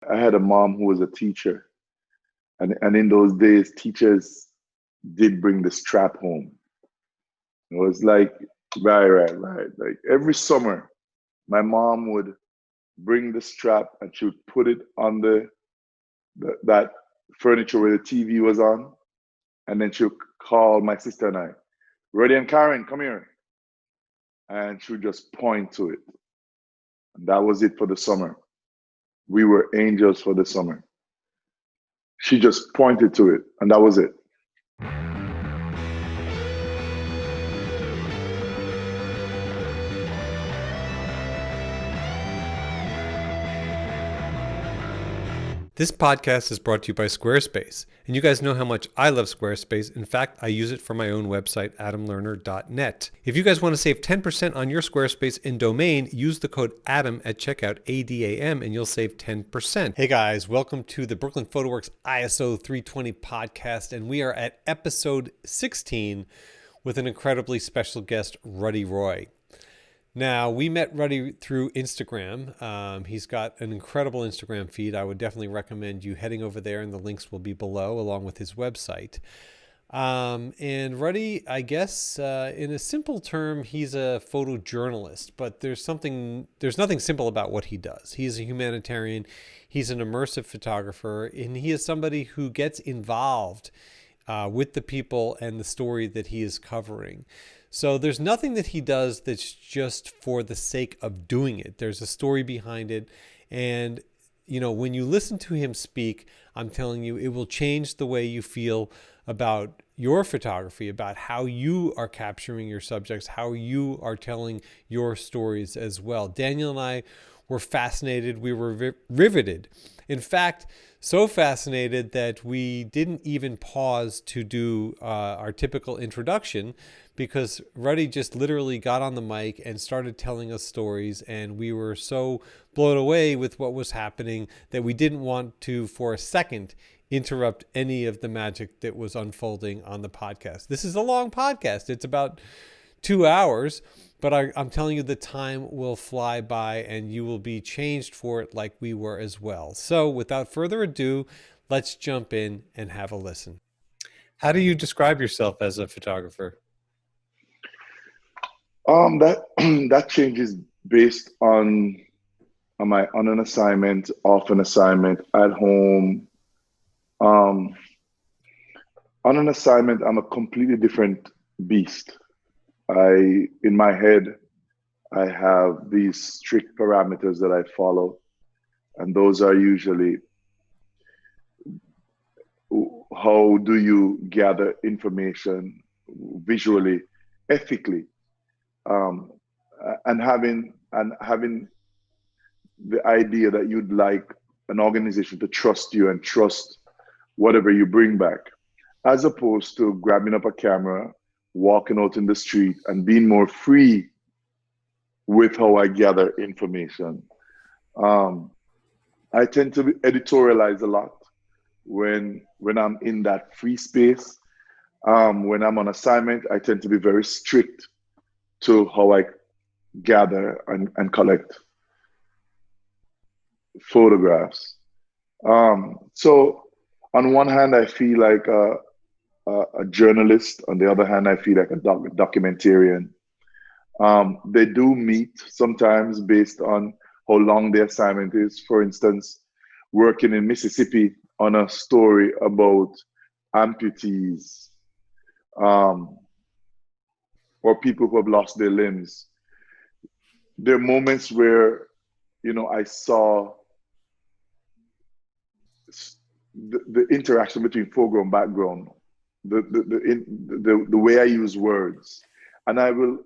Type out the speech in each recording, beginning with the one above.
I had a mom who was a teacher, and in those days, teachers did bring the strap home. It was like, right. Like every summer, my mom would bring the strap and she would put it on that furniture where the TV was on, and then she would call my sister and I, Ruddy and Karen, come here, and she would just point to it. And that was it for the summer. We were angels for the summer. She just pointed to it, and that was it. This podcast is brought to you by Squarespace, and you guys know how much I love Squarespace. In fact, I use it for my own website, adamlerner.net. If you guys want to save 10% on your Squarespace and domain, use the code ADAM at checkout, ADAM, and you'll save 10%. Hey guys, welcome to the Brooklyn Photo Works ISO320 podcast, and we are at episode 16 with an incredibly special guest, Ruddy Roye. Now, we met Ruddy through Instagram. He's got an incredible Instagram feed. I would definitely recommend you heading over there, and the links will be below, along with his website. And Ruddy, I guess, in a simple term, he's a photojournalist, but there's nothing simple about what he does. He's a humanitarian. He's an immersive photographer, and he is somebody who gets involved with the people and the story that he is covering. So there's nothing that he does that's just for the sake of doing it. There's a story behind it. And, when you listen to him speak, I'm telling you, it will change the way you feel about your photography, about how you are capturing your subjects, how you are telling your stories as well. Daniel and I were fascinated. We were riveted. In fact, so fascinated that we didn't even pause to do our typical introduction, because Ruddy just literally got on the mic and started telling us stories, and we were so blown away with what was happening that we didn't want to, for a second, interrupt any of the magic that was unfolding on the podcast. This is a long podcast. It's about 2 hours, but I'm telling you, the time will fly by and you will be changed for it like we were as well. So without further ado, let's jump in and have a listen. How do you describe yourself as a photographer? That that changes based on am I on an assignment, off an assignment, at home. On an assignment, I'm a completely different beast. In my head, I have these strict parameters that I follow, and those are usually how do you gather information visually, ethically, and having the idea that you'd like an organization to trust you and trust whatever you bring back, as opposed to grabbing up a camera, walking out in the street, and being more free with how I gather information. I tend to editorialize a lot when I'm in that free space. When I'm on assignment, I tend to be very strict to how I gather and collect photographs. So on one hand, I feel like a journalist. On the other hand, I feel like a documentarian. They do meet sometimes based on how long the assignment is. For instance, working in Mississippi on a story about amputees, or people who have lost their limbs. There are moments where, I saw the interaction between foreground, background, the way I use words, and I will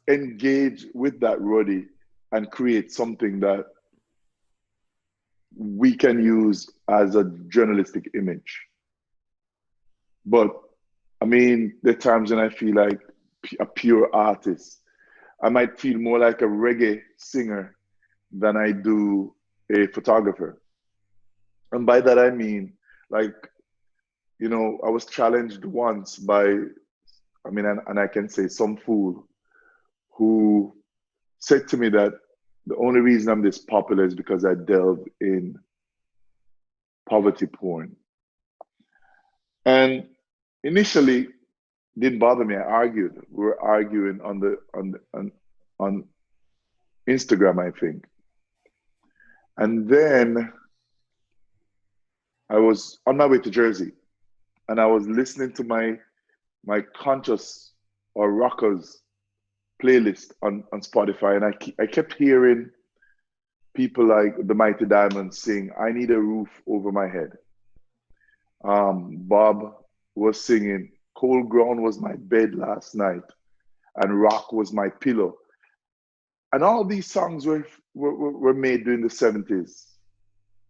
engage with that Ruddy and create something that we can use as a journalistic image. But I mean, there are times when I feel like a pure artist. I might feel more like a reggae singer than I do a photographer. And by that I mean, like, I was challenged once by, and I can say some fool who said to me that the only reason I'm this popular is because I delved in poverty porn. And initially, didn't bother me. I argued. We were arguing on Instagram, I think. And then I was on my way to Jersey, and I was listening to my conscious or rockers playlist on Spotify, and I kept hearing people like the Mighty Diamonds sing, "I Need a Roof Over My Head." Bob was singing, "Cold ground was my bed last night, and rock was my pillow." And all these songs were made during the 70s,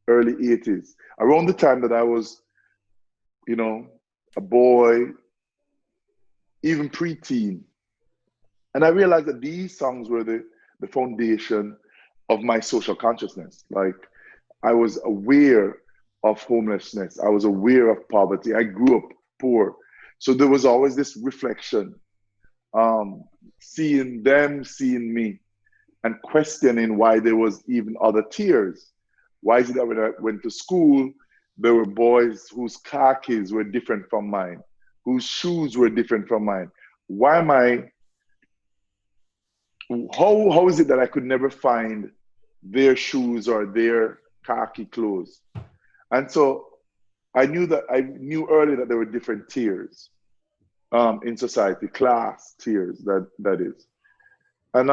early 80s, around the time that I was, you know, a boy, even preteen. And I realized that these songs were the foundation of my social consciousness. Like, I was aware of homelessness. I was aware of poverty. I grew up poor. So there was always this reflection, seeing them, seeing me, and questioning why there was even other tiers. Why is it that when I went to school, there were boys whose khakis were different from mine, whose shoes were different from mine? Why am I, how is it that I could never find their shoes or their khaki clothes? And so I knew early that there were different tiers in society, class tiers, that is. And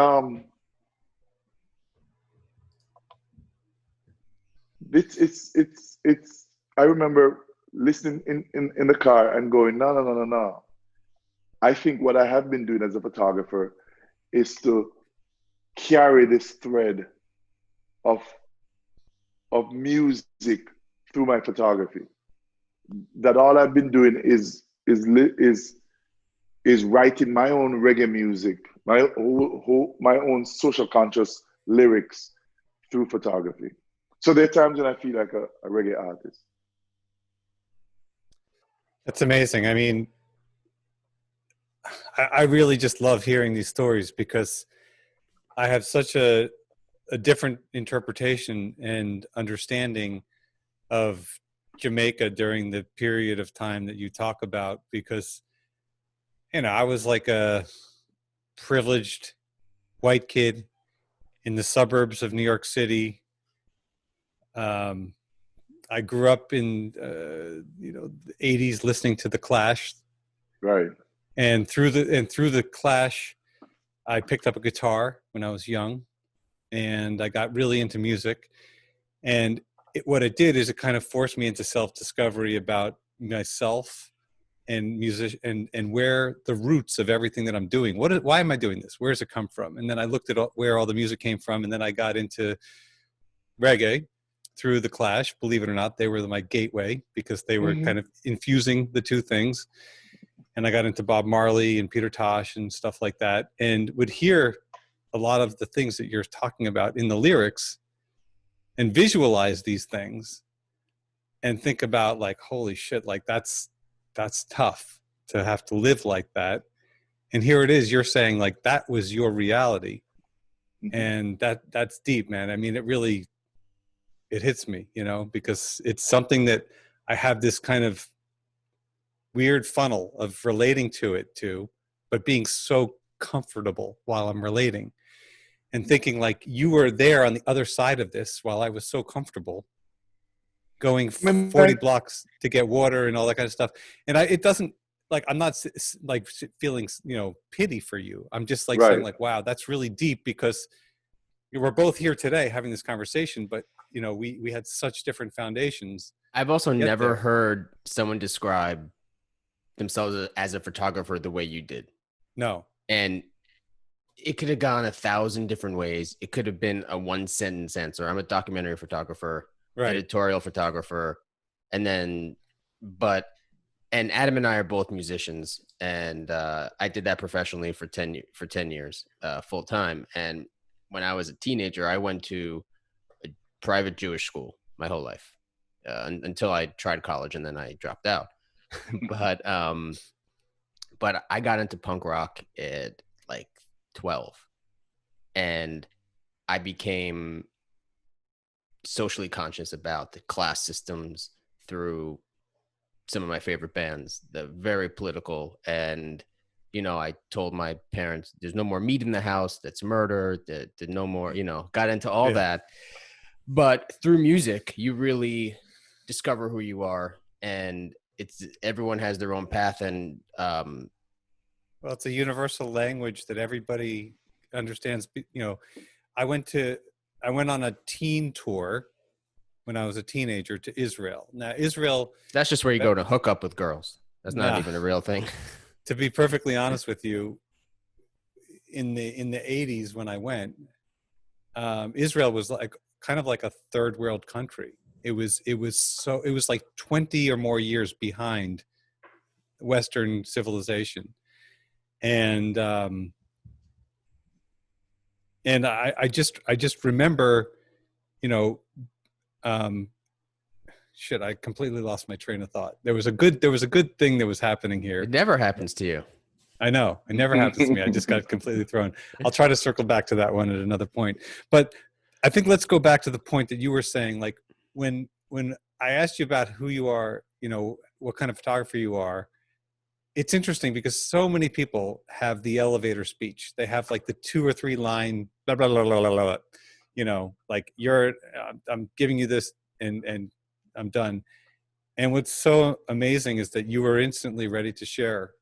it's I remember listening in the car and going, no, no, no, no, no. I think what I have been doing as a photographer is to carry this thread of music through my photography. That all I've been doing is writing my own reggae music, my own social conscious lyrics through photography. So there are times when I feel like a reggae artist. That's amazing. I mean, I really just love hearing these stories because I have such a different interpretation and understanding of Jamaica during the period of time that you talk about, because, you know, I was like a privileged white kid in the suburbs of New York City. I grew up in, the 80s listening to The Clash. Right. And through the Clash, I picked up a guitar when I was young, and I got really into music. And what it did is it kind of forced me into self-discovery about myself and music and where the roots of everything that I'm doing. Why am I doing this? Where does it come from? And then I looked at where all the music came from, and then I got into reggae through the Clash. Believe it or not, they were my gateway because they were kind of infusing the two things. And I got into Bob Marley and Peter Tosh and stuff like that, and would hear a lot of the things that you're talking about in the lyrics and visualize these things and think about, like, holy shit, like that's tough to have to live like that. And here it is, you're saying like that was your reality. And that's deep, man. I mean, it hits me, because it's something that I have this kind of weird funnel of relating to, but being so comfortable while I'm relating and thinking like you were there on the other side of this while I was so comfortable going 40 blocks to get water and all that kind of stuff. And it doesn't, like, I'm not like feeling, pity for you. I'm just like saying like, wow, that's really deep, because we're both here today having this conversation, but we had such different foundations. I've also never heard someone describe themselves as a photographer the way you did. No. And it could have gone 1,000 different ways. It could have been a one sentence answer. I'm a documentary photographer, editorial photographer. And Adam and I are both musicians, and I did that professionally for 10 years, full time. And when I was a teenager, I went to a private Jewish school my whole life until I tried college, and then I dropped out. But I got into punk rock at like 12, and I became socially conscious about the class systems through some of my favorite bands, the very political. And, I told my parents, there's no more meat in the house. That's murder. That no more, got into all that. But through music, you really discover who you are, and everyone has their own path. And, well, it's a universal language that everybody understands. I went on a teen tour when I was a teenager to Israel. Now, Israel. That's just where you go to hook up with girls. That's not even a real thing. To be perfectly honest with you, in the 80s when I went, Israel was kind of like a third world country. It was like 20 or more years behind Western civilization. And I just remember, I completely lost my train of thought. There was a good thing that was happening here. It never happens to you. I know. It never happens to me. I just got completely thrown. I'll try to circle back to that one at another point. But I think let's go back to the point that you were saying, like when I asked you about who you are, what kind of photographer you are. It's interesting because so many people have the elevator speech. They have like the 2 or 3 line, blah, blah, blah, blah, blah, blah, like I'm giving you this and I'm done. And what's so amazing is that you were instantly ready to share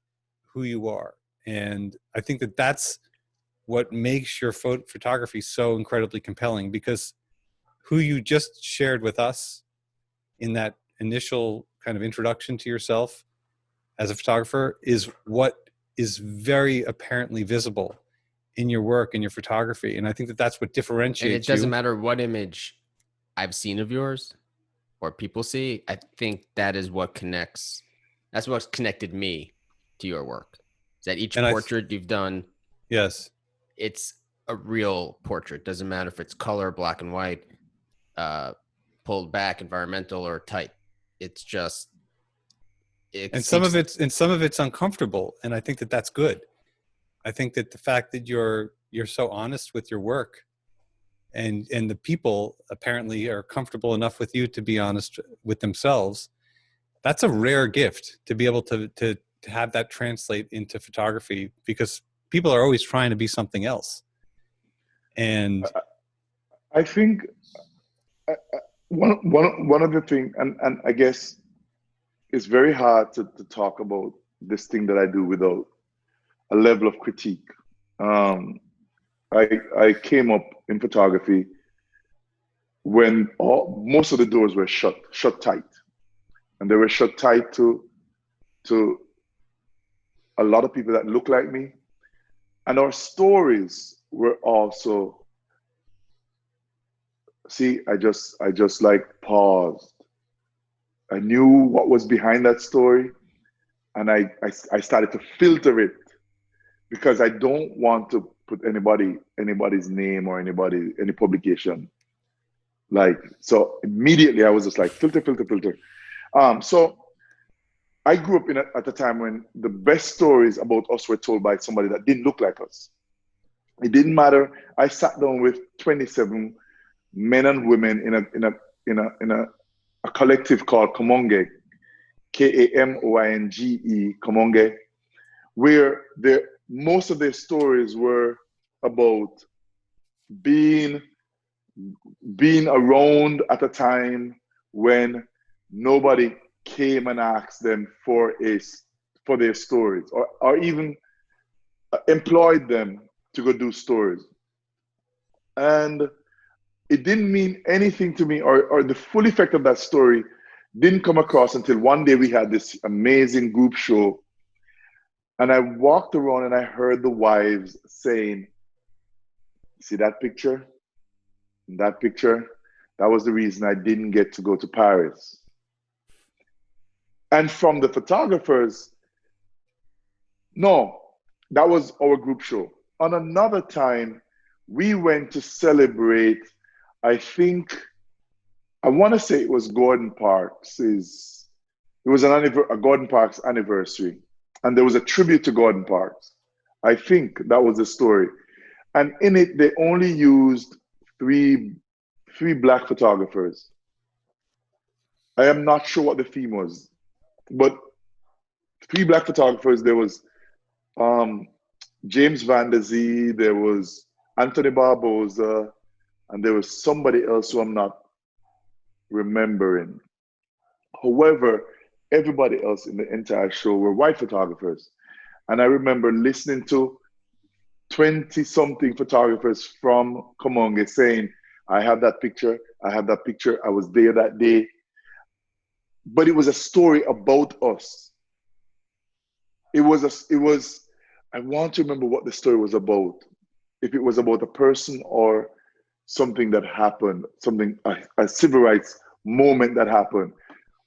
who you are. And I think that that's what makes your photography so incredibly compelling, because who you just shared with us in that initial kind of introduction to yourself as a photographer is what is very apparently visible in your work and your photography. And I think that that's what differentiates you. And it doesn't matter what image I've seen of yours or people see. I think that is what connects. That's what's connected me to your work. Is that each portrait you've done, yes, it's a real portrait. Doesn't matter if it's color, black and white, pulled back, environmental, or tight. It's just. And some of it's uncomfortable, and I think that that's good. I think that the fact that you're so honest with your work, and the people apparently are comfortable enough with you to be honest with themselves, that's a rare gift to be able to have that translate into photography, because people are always trying to be something else. And I think one of the things, and I guess it's very hard to talk about this thing that I do without a level of critique. I came up in photography when most of the doors were shut tight, and they were shut tight to a lot of people that look like me, and our stories were also. See, I just like paused. I knew what was behind that story, and I started to filter it, because I don't want to put anybody's name or any publication. So immediately I was just like filter. So I grew up at a time when the best stories about us were told by somebody that didn't look like us. It didn't matter. I sat down with 27 men and women in a collective called Kamonge, Kamoinge, Kamonge, where most of their stories were about being around at a time when nobody came and asked them for their stories, or even employed them to go do stories. And it didn't mean anything to me, or the full effect of that story didn't come across until one day we had this amazing group show, and I walked around and I heard the wives saying, "See that picture? That picture? That was the reason I didn't get to go to Paris." And from the photographers, no, that was our group show. On another time, we went to celebrate, I want to say it was Gordon Parks. It was a Gordon Parks anniversary, and there was a tribute to Gordon Parks. I think that was the story. And in it, they only used three black photographers. I am not sure what the theme was, but three black photographers. There was um, James Van Der Zee, there was Anthony Barboza, and there was somebody else who I'm not remembering. However, everybody else in the entire show were white photographers. And I remember listening to 20 something photographers from Kamonge saying, I have that picture, I have that picture, I was there that day. But it was a story about us. It was, I want to remember what the story was about. If it was about a person or something that happened, a civil rights moment that happened.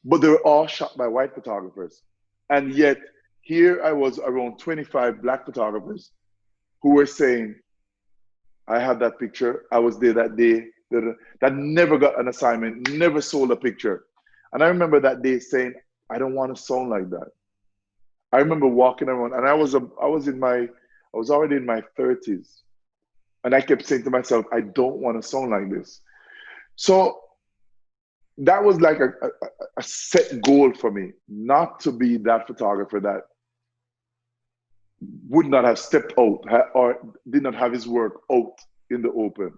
But they were all shot by white photographers. And yet, here I was around 25 black photographers who were saying, I have that picture, I was there that day, that never got an assignment, never sold a picture. And I remember that day saying, I don't want to sound like that. I remember walking around, and I was already in my 30s. And I kept saying to myself, I don't want to sound like this. So that was like a set goal for me, not to be that photographer that would not have stepped out or did not have his work out in the open.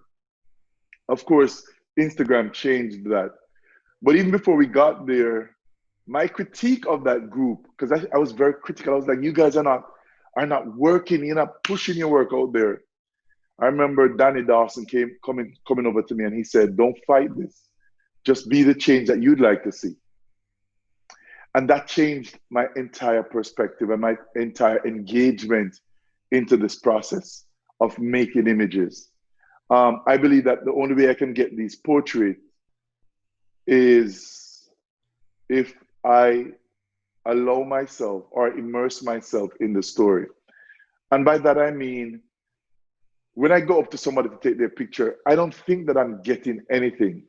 Of course, Instagram changed that. But even before we got there, my critique of that group, because I was very critical. I was like, you guys are not working, you're not pushing your work out there. I remember Danny Dawson coming over to me, and he said, don't fight this. Just be the change that you'd like to see. And that changed my entire perspective and my entire engagement into this process of making images. I believe that the only way I can get these portraits is if I allow myself or immerse myself in the story. And by that I mean, when I go up to somebody to take their picture, I don't think that I'm getting anything.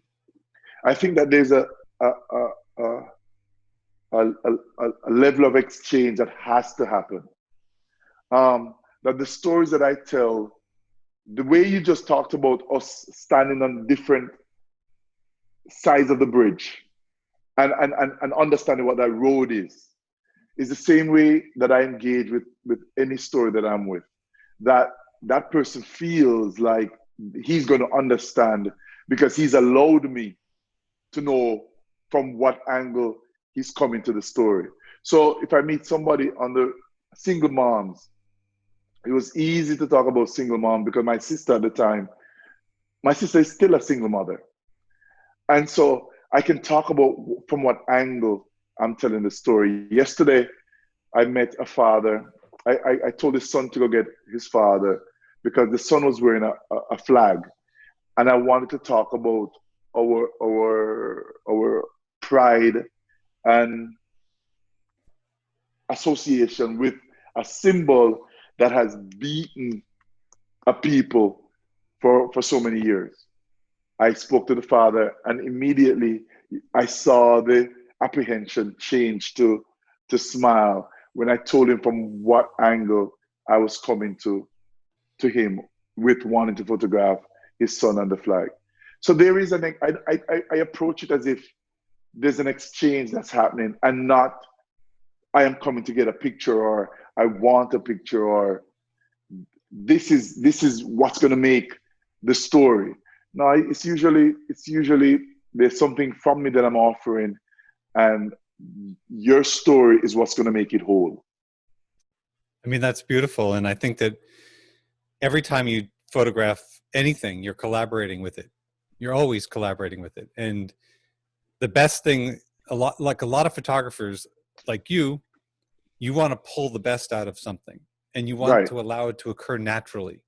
I think that there's a level of exchange that has to happen. That the stories that I tell, the way you just talked about us standing on different sides of the bridge and understanding what that road is the same way that I engage with any story that I'm with. That person feels like he's going to understand because he's allowed me to know from what angle he's coming to the story. So if I meet somebody on the single moms, it was easy to talk about single mom because my sister at the time, my sister is still a single mother. And so I can talk about from what angle I'm telling the story. Yesterday, I met a father. I told his son to go get his father because the son was wearing a flag. And I wanted to talk about our pride and association with a symbol that has beaten a people for so many years. I spoke to the father, and immediately I saw the apprehension change to smile when I told him from what angle I was coming to him with wanting to photograph his son on the flag. So there is I approach it as if there's an exchange that's happening and not I am coming to get a picture or I want a picture or this is what's going to make the story. No, it's usually there's something from me that I'm offering, and your story is what's going to make it whole. I mean, that's beautiful, and I think that every time you photograph anything, you're collaborating with it. You're always collaborating with it, and the best thing, a lot of photographers like you want to pull the best out of something, and you want Right. to allow it to occur naturally.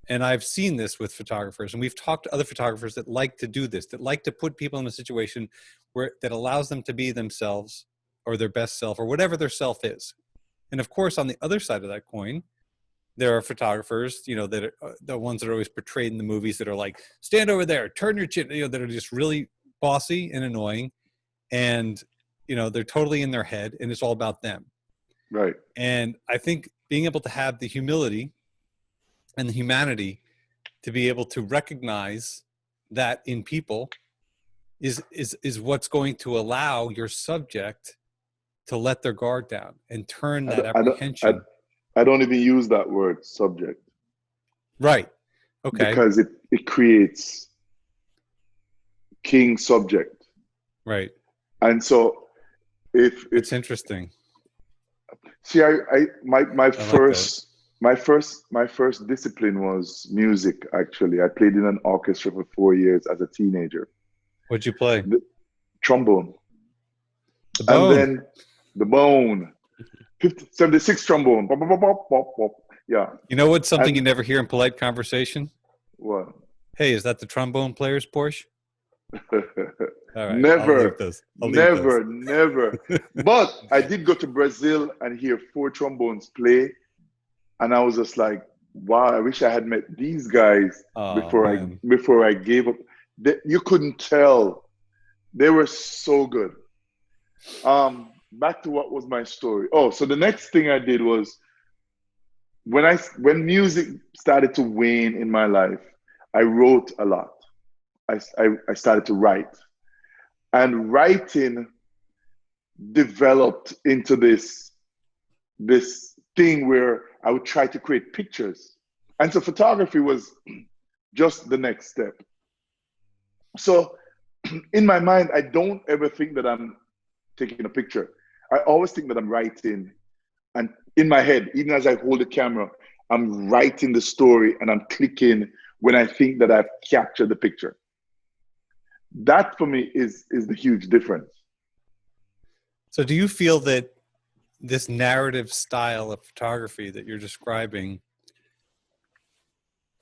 And I've seen this with photographers, and we've talked to other photographers that like to do this, that like to put people in a situation where that allows them to be themselves or their best self or whatever their self is. And of course, on the other side of that coin, there are photographers, that are the ones that are always portrayed in the movies that are like, stand over there, turn your chin, that are just really bossy and annoying. And, they're totally in their head and it's all about them. Right. And I think being able to have the humility and the humanity to be able to recognize that in people is what's going to allow your subject to let their guard down and turn that apprehension. I don't even use that word, subject. Right. Okay. Because it creates king subject. Right. And so if it's interesting. See, my first discipline was music. Actually, I played in an orchestra for 4 years as a teenager. What'd you play? Trombone. The bone. And then the bone. 76 trombone. Bop, bop, bop, bop, bop. Yeah. You know what's something you never hear in polite conversation? What? Hey, is that the trombone player's Porsche? All right, never. Never. But I did go to Brazil and hear 4 trombones play, and I was just like, wow, I wish I had met these guys before I gave up. You couldn't tell. They were so good. Back to what was my story. Oh, so the next thing I did was when music started to wane in my life, I wrote a lot. I started to write. And writing developed into this thing where I would try to create pictures. And so photography was just the next step. So in my mind, I don't ever think that I'm taking a picture. I always think that I'm writing. And in my head, even as I hold the camera, I'm writing the story and I'm clicking when I think that I've captured the picture. That for me is the huge difference. So do you feel that this narrative style of photography that you're describing,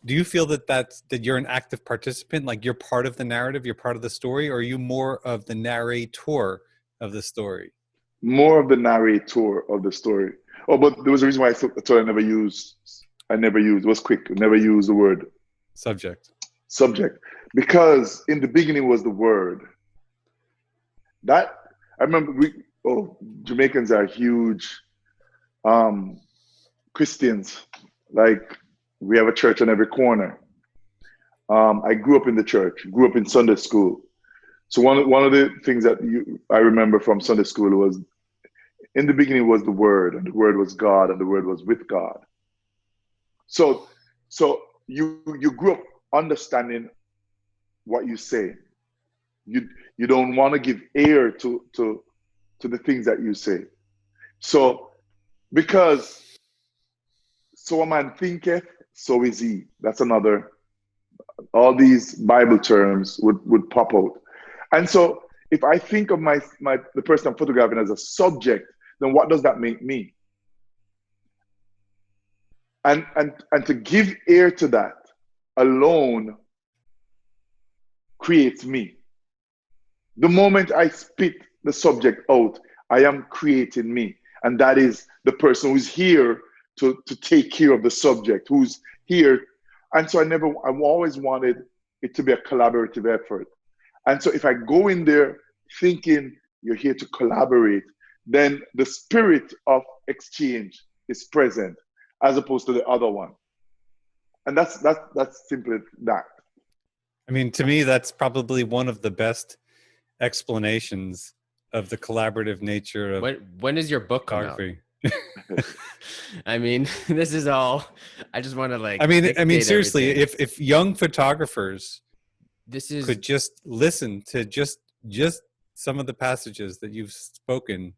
do you feel that you're an active participant, like you're part of the narrative, you're part of the story, or are you more of the narrator of the story? More of the narrator of the story. Oh, but there was a reason why I thought I never used, it was quick, never used the word subject. Because in the beginning was the word. That, I remember Jamaicans are huge Christians. Like, we have a church on every corner. I grew up in the church, grew up in Sunday school. So one of the things that I remember from Sunday school was, in the beginning was the Word, and the Word was God, and the Word was with God. So you grew up understanding what you say. You don't want to give ear to the things that you say. So because so a man thinketh, so is he. That's another. All these Bible terms would pop out. And so if I think of the person I'm photographing as a subject, then what does that make me? And to give ear to that alone creates me. The moment I spit the subject out, I am creating me. And that is the person who's here to take care of the subject, who's here. And so I've always wanted it to be a collaborative effort. And so if I go in there thinking you're here to collaborate, then the spirit of exchange is present as opposed to the other one. And that's simply that. I mean, to me, that's probably one of the best explanations of the collaborative nature of when does your book come out? I mean, this is all. I just want to I mean, seriously, if young photographers could just listen to just some of the passages that you've spoken,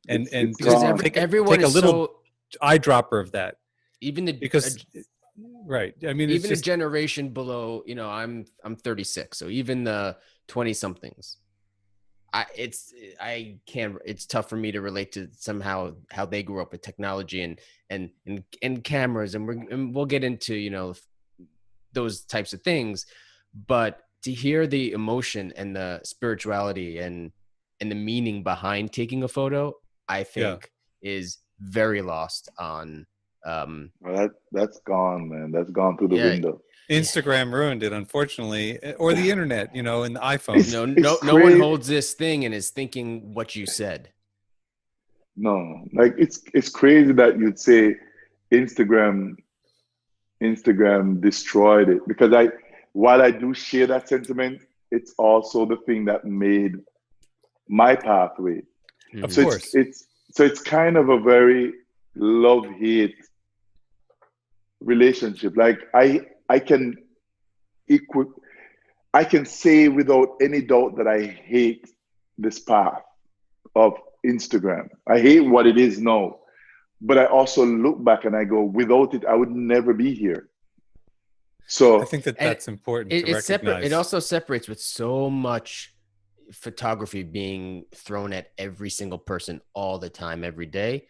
and because everyone take a is little eyedropper of that, right. I mean, even a generation below. You know, I'm 36, so even the 20 somethings. It's tough for me to relate to somehow how they grew up with technology and cameras, and we'll get into, you know, those types of things, but to hear the emotion and the spirituality and the meaning behind taking a photo, I think is very lost on well, that's gone, man. That's gone through the window. Instagram ruined it, unfortunately, or the internet, you know, and the iPhone. No one holds this thing and is thinking what you said. No, like it's crazy that you'd say Instagram Instagram destroyed it, because while I do share that sentiment, it's also the thing that made my pathway. Of So course. it's kind of a very love-hate relationship. Like I can equal I can say without any doubt that I hate this path of Instagram. I hate what it is now. But I also look back and I go, without it, I would never be here. I So think that And that's important to it's separate. recognize. It also separates with so much photography being thrown at every single person all the time, every day.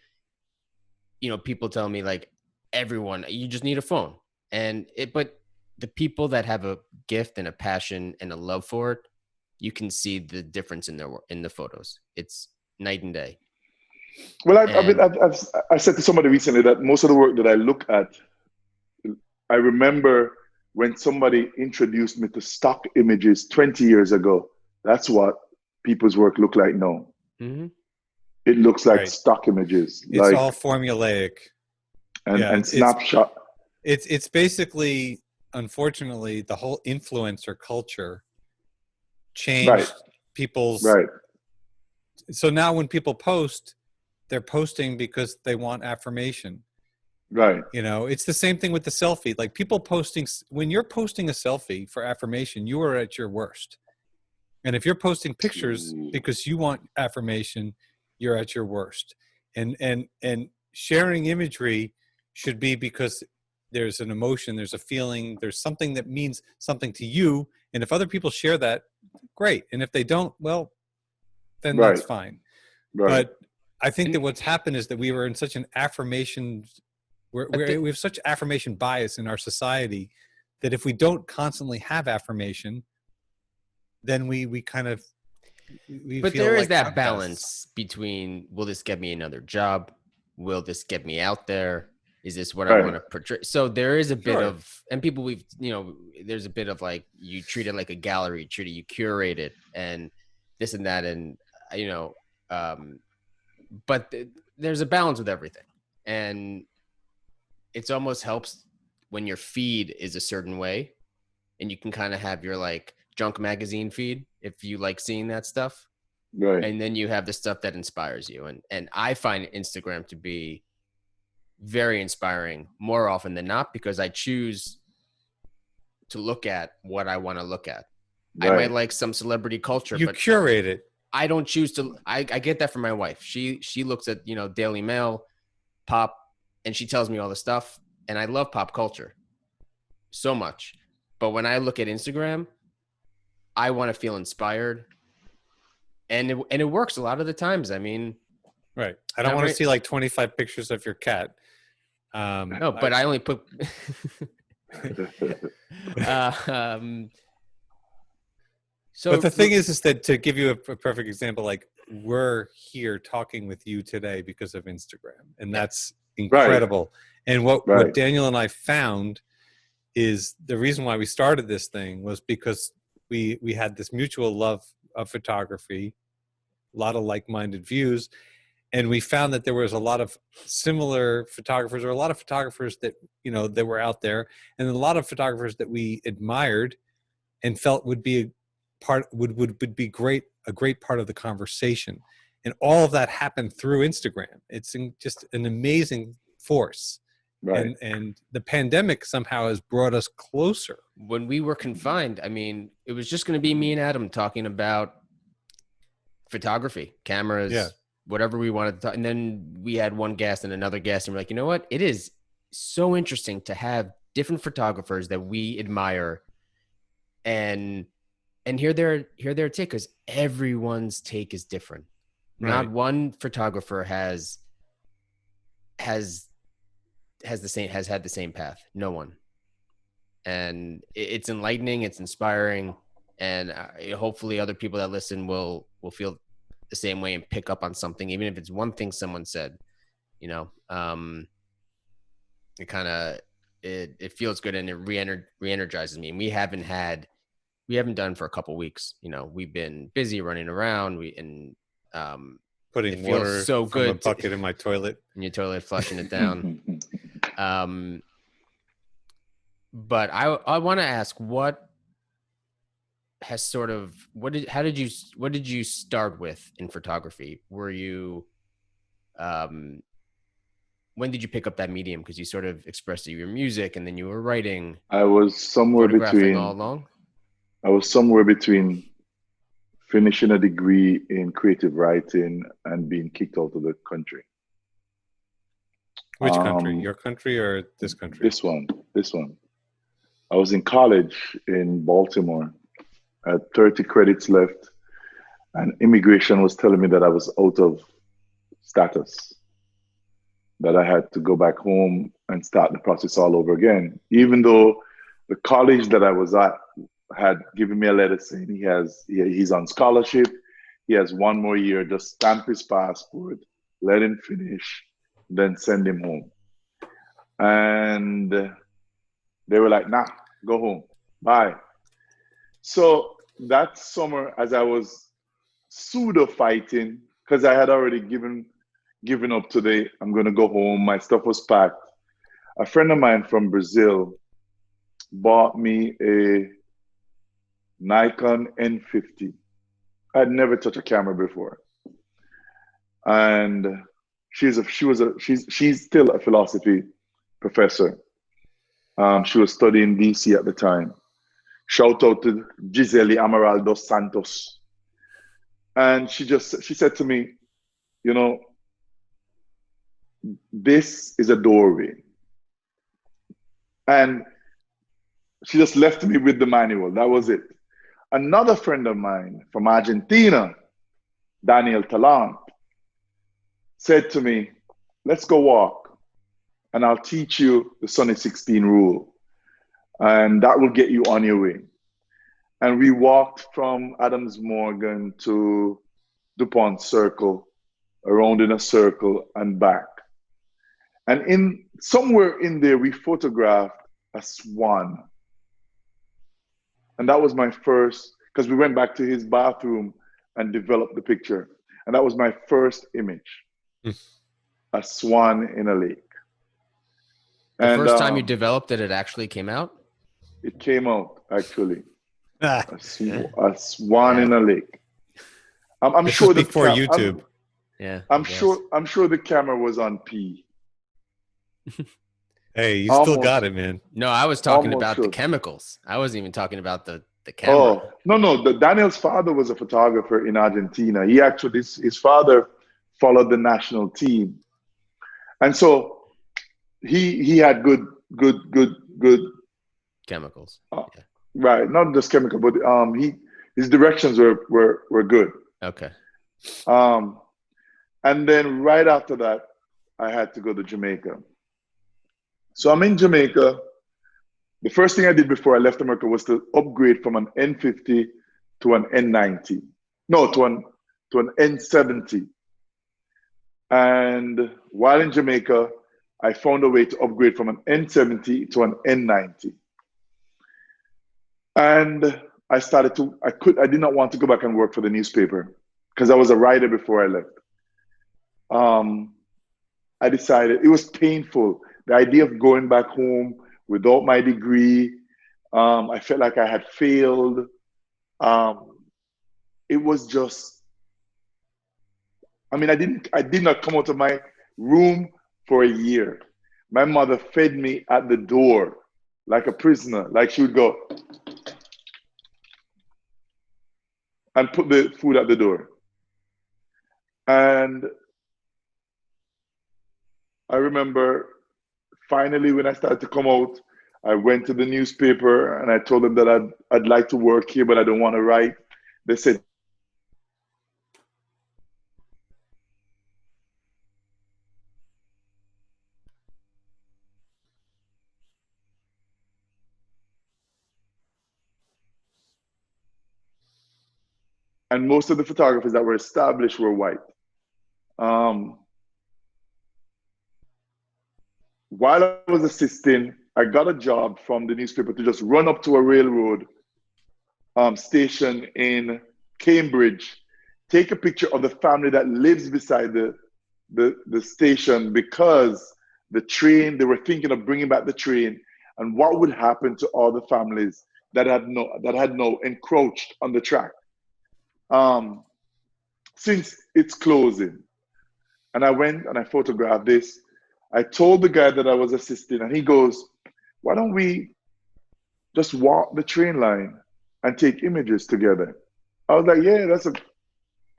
You know, people tell me like everyone, you just need a phone. But the people that have a gift and a passion and a love for it, you can see the difference in their work, in the photos. It's night and day. well, And I said to somebody recently that most of the work that I look at, I remember when somebody introduced me to stock images 20 years ago. That's what people's work look like now. Mhm. It looks like Right. stock images, It's like all formulaic. and Yeah, snapshot. it's basically, unfortunately, the whole influencer culture Right, changed people's. right, So now when people post, they're posting because they want affirmation. right, You know, it's the same thing with the selfie. Like people posting, when you're posting a selfie for affirmation, you are at your worst. And if you're posting pictures because you want affirmation, you're at your worst. And sharing imagery should be because there's an emotion, there's a feeling, there's something that means something to you. And if other people share that, great. And if they don't, well, then that's right, fine. right. But I think that what's happened is that we were in such an affirmation, we have such affirmation bias in our society that if we don't constantly have affirmation, then we kind of but feel there is like that outcasts. balance between, will this get me another job? Will this get me out there? Is this what I Right. want to portray? So there is a bit Sure. of, and people there's a bit of like, you treat it like a gallery, you curate it and this and that. And, you know, but there's a balance with everything. And it's almost helps when your feed is a certain way and you can kind of have your like junk magazine feed if you like seeing that stuff. Right. And then you have the stuff that inspires you. And I find Instagram to be very inspiring more often than not, because I choose to look at what I want to look at. Right. I might like some celebrity culture, You but curate it. I don't choose to. I get that from my wife. She looks at, Daily Mail, pop, and she tells me all the stuff. And I love pop culture so much. But when I look at Instagram, I want to feel inspired. And it works a lot of the times. I mean, Right. I don't want to see like 25 pictures of your cat. No, but I only put. So, but the thing is that, to give you a perfect example, like we're here talking with you today because of Instagram, and that's incredible. Right. And what Daniel and I found is the reason why we started this thing was because we had this mutual love of photography, a lot of like-minded views. And we found that there was a lot of similar photographers, or a lot of photographers that, that were out there, and a lot of photographers that we admired and felt would be would be a great part of the conversation. And all of that happened through Instagram. It's just an amazing force. Right. And the pandemic somehow has brought us closer. When we were confined, I mean, it was just going to be me and Adam talking about photography, cameras, whatever we wanted to talk. And then we had one guest and another guest, and we're like, you know what? It is so interesting to have different photographers that we admire and hear their take, because everyone's take is different. Right. Not one photographer has had the same path. No one. And it's enlightening, it's inspiring, and hopefully other people that listen will feel the same way and pick up on something, even if it's one thing someone said. It kind of it feels good, and it re-energizes me. And we haven't done for a couple weeks. We've been busy running around. Putting water so from good a bucket in my toilet, in your toilet, flushing it down. But I want to ask, what has sort of what did you start with in photography? Were you when did you pick up that medium? Because you sort of expressed that you were music and then you were writing, I was somewhere photographing all between. along. I was somewhere between finishing a degree in creative writing and being kicked out of the country. Which country? Um, Your country or this country? this one. I was in college in Baltimore. I had 30 credits left, and immigration was telling me that I was out of status, that I had to go back home and start the process all over again. Even though the college that I was at had given me a letter saying he's on scholarship, he has one more year, just stamp his passport, let him finish, then send him home. And they were like, nah, go home, bye. So that summer, as I was pseudo fighting, because I had already given up today, I'm gonna go home. My stuff was packed. A friend of mine from Brazil bought me a Nikon N50. I'd never touched a camera before, and she's still a philosophy professor. She was studying DC at the time. Shout out to Gisele Amaral dos Santos. And she said to me, you know, this is a doorway. And she just left me with the manual. That was it. Another friend of mine from Argentina, Daniel Talant, said to me, let's go walk and I'll teach you the Sunny 16 rule. And that will get you on your way. And we walked from Adams Morgan to DuPont Circle, around in a circle and back. And in somewhere in there, we photographed a swan. And that was my first, because we went back to his bathroom and developed the picture. And that was my first image, a swan in a lake. The And first time you developed it, it actually came out? it came out, actually. Ah, A swan in a lake. I'm this sure was before YouTube. I'm sure the camera was on P. Hey, you still Almost. got it, man. No, I was talking Almost about the sure. chemicals. I wasn't even talking about the camera. Oh, no. Daniel's father was a photographer in Argentina. He actually, his father followed the national team. And so he had good Chemicals. Yeah. right, not just chemical, but his directions were good. Okay. And then right after that, I had to go to Jamaica. So I'm in Jamaica. The first thing I did before I left America was to upgrade from an N50 to an N90. No, to an N70. And while in Jamaica, I found a way to upgrade from an N70 to an N90. And I did not want to go back and work for the newspaper because I was a writer before I left. I decided, it was painful. The idea of going back home without my degree, I felt like I had failed. It was just, I did not come out of my room for a year. My mother fed me at the door like a prisoner. Like she would go and put the food at the door. And I remember finally when I started to come out, I went to the newspaper and I told them that I'd like to work here, but I don't want to write. They said, and most of the photographers that were established were white. While I was assisting, I got a job from the newspaper to just run up to a railroad station in Cambridge, take a picture of the family that lives beside the station because the train, they were thinking of bringing back the train, and what would happen to all the families that had no encroached on the track since its closing. And I went and I photographed this. I told the guy that I was assisting, and he goes, "Why don't we just walk the train line and take images together?" I was like, "Yeah, that's a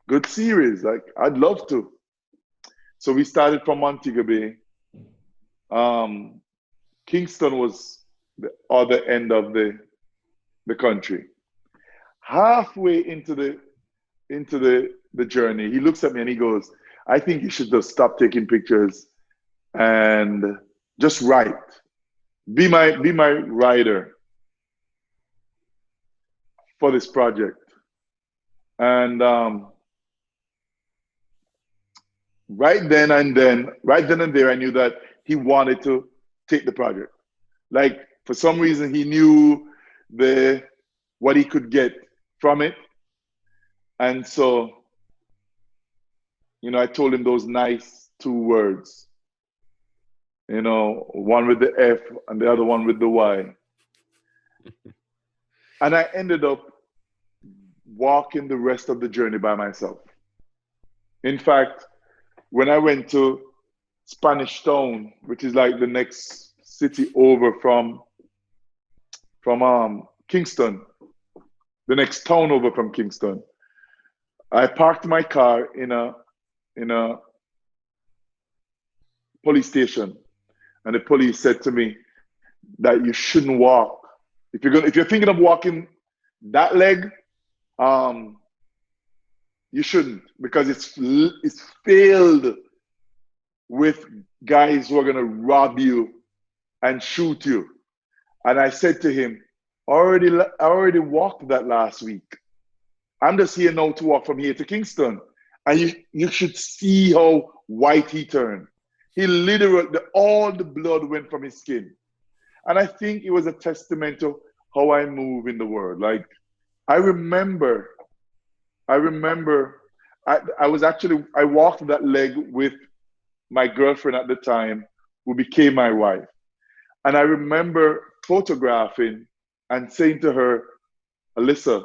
good series. Like, I'd love to." So we started from Montego Bay. Kingston was the other end of the country. Halfway into the journey, he looks at me and he goes, "I think you should just stop taking pictures and just write. Be my writer for this project." And right then and there, I knew that he wanted to take the project. Like, for some reason, he knew what he could get from it. And so, I told him those nice 2 words, one with the F and the other one with the Y. And I ended up walking the rest of the journey by myself. In fact, when I went to Spanish Town, which is like the next city over from Kingston, the next town over from Kingston, I parked my car in a police station, and the police said to me that you shouldn't walk. If you're thinking of walking that leg, you shouldn't, because it's filled with guys who are gonna rob you and shoot you. And I said to him, I already walked that last week. I'm just here now to walk from here to Kingston. And you should see how white he turned. He literally, all the blood went from his skin. And I think it was a testament to how I move in the world. Like, I remember I walked that leg with my girlfriend at the time, who became my wife. And I remember photographing and saying to her, "Alyssa,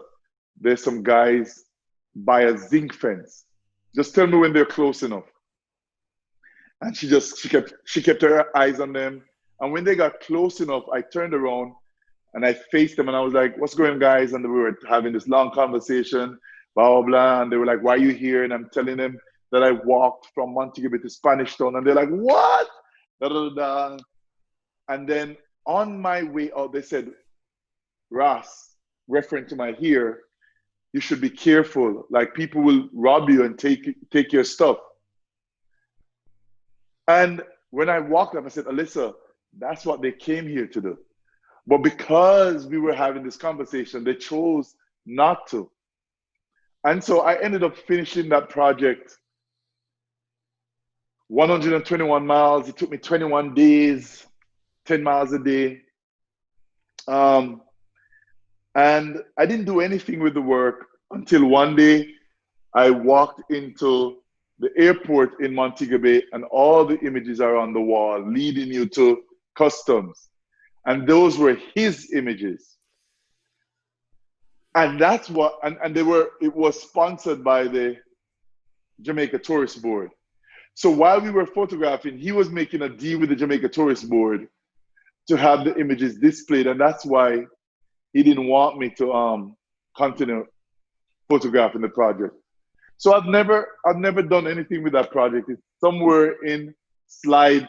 there's some guys by a zinc fence. Just tell me when they're close enough." And she kept her eyes on them. And when they got close enough, I turned around and I faced them and I was like, "What's going on, guys?" And we were having this long conversation, blah, blah, blah. And they were like, "Why are you here?" And I'm telling them that I walked from Montego Bay to Spanish Town. And they're like, "What?" Da, da, da, da. And then on my way out, they said, "Ross," referring to my hair, "you should be careful. Like, people will rob you and take your stuff." And when I walked up, I said, "Alyssa, that's what they came here to do." But because we were having this conversation, they chose not to. And so I ended up finishing that project 121 miles. It took me 21 days, 10 miles a day. And I didn't do anything with the work until one day I walked into the airport in Montego Bay, and all the images are on the wall leading you to customs. And those were his images. And that's what, and it was sponsored by the Jamaica Tourist Board. So while we were photographing, he was making a deal with the Jamaica Tourist Board to have the images displayed. And that's why he didn't want me to continue photographing the project. So I've never done anything with that project. It's somewhere in slide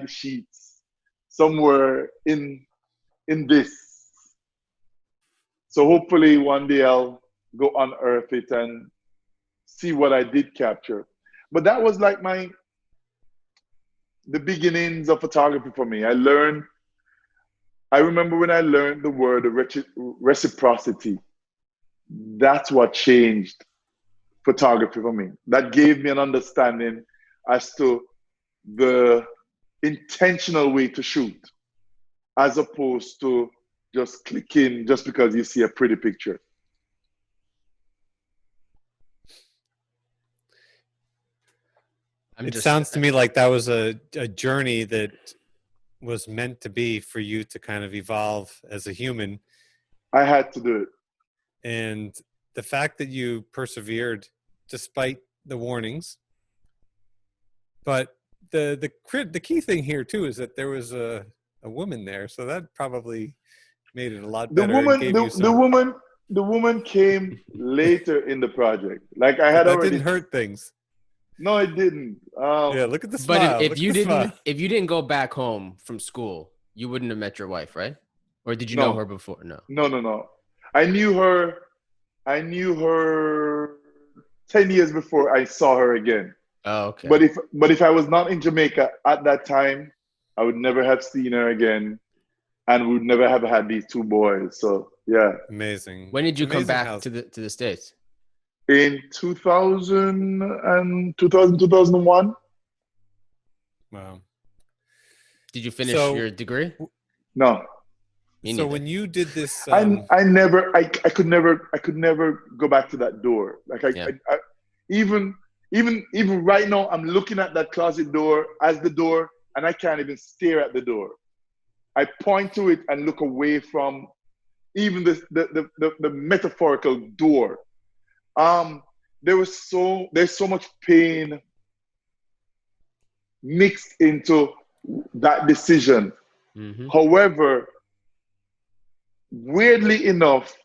sheets, somewhere in this. So hopefully one day I'll go unearth it and see what I did capture. But that was like the beginnings of photography for me. I remember when I learned the word reciprocity. That's what changed photography for me. That gave me an understanding as to the intentional way to shoot, as opposed to just clicking just because you see a pretty picture. It sounds to me like that was a journey that was meant to be for you to kind of evolve as a human. I had to do it. And the fact that you persevered despite the warnings. But the key thing here too is that there was a woman there, so that probably made it a lot The better and woman, gave you the some. woman, the woman came later in the project. Like I But had that already. didn't hurt things. No, it didn't. Yeah, look at the But smile. if Look you at the didn't, smile. if you didn't go back home from school, you wouldn't have met your wife, right? Or did you know her No, before? No. no. I knew her. I knew her 10 years before I saw her again. Oh, okay. But if I was not in Jamaica at that time, I would never have seen her again, and we would never have had these two boys. So yeah. Amazing. When did you It's come amazing back how- to the States? In 2000 and 2001. Wow. Did you finish So- your degree? No. Me So neither. when you did this, I could never go back to that door. Like I even right now, I'm looking at that closet door as the door, and I can't even stare at the door. I point to it and look away from even the metaphorical door. There's so much pain mixed into that decision. Mm-hmm. However, weirdly enough,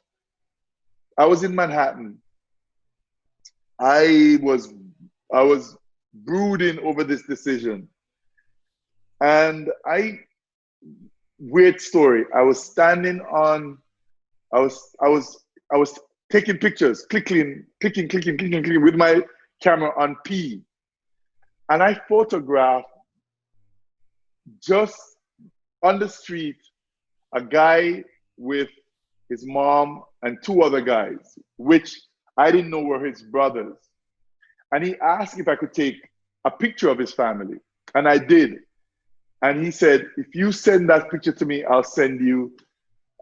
I was in Manhattan. I was brooding over this decision, and weird story. I was standing on. I was taking pictures, clicking with my camera on P, and I photographed just on the street a guy with his mom and two other guys, which I didn't know were his brothers. And he asked if I could take a picture of his family. And I did. And he said, if you send that picture to me, I'll send you,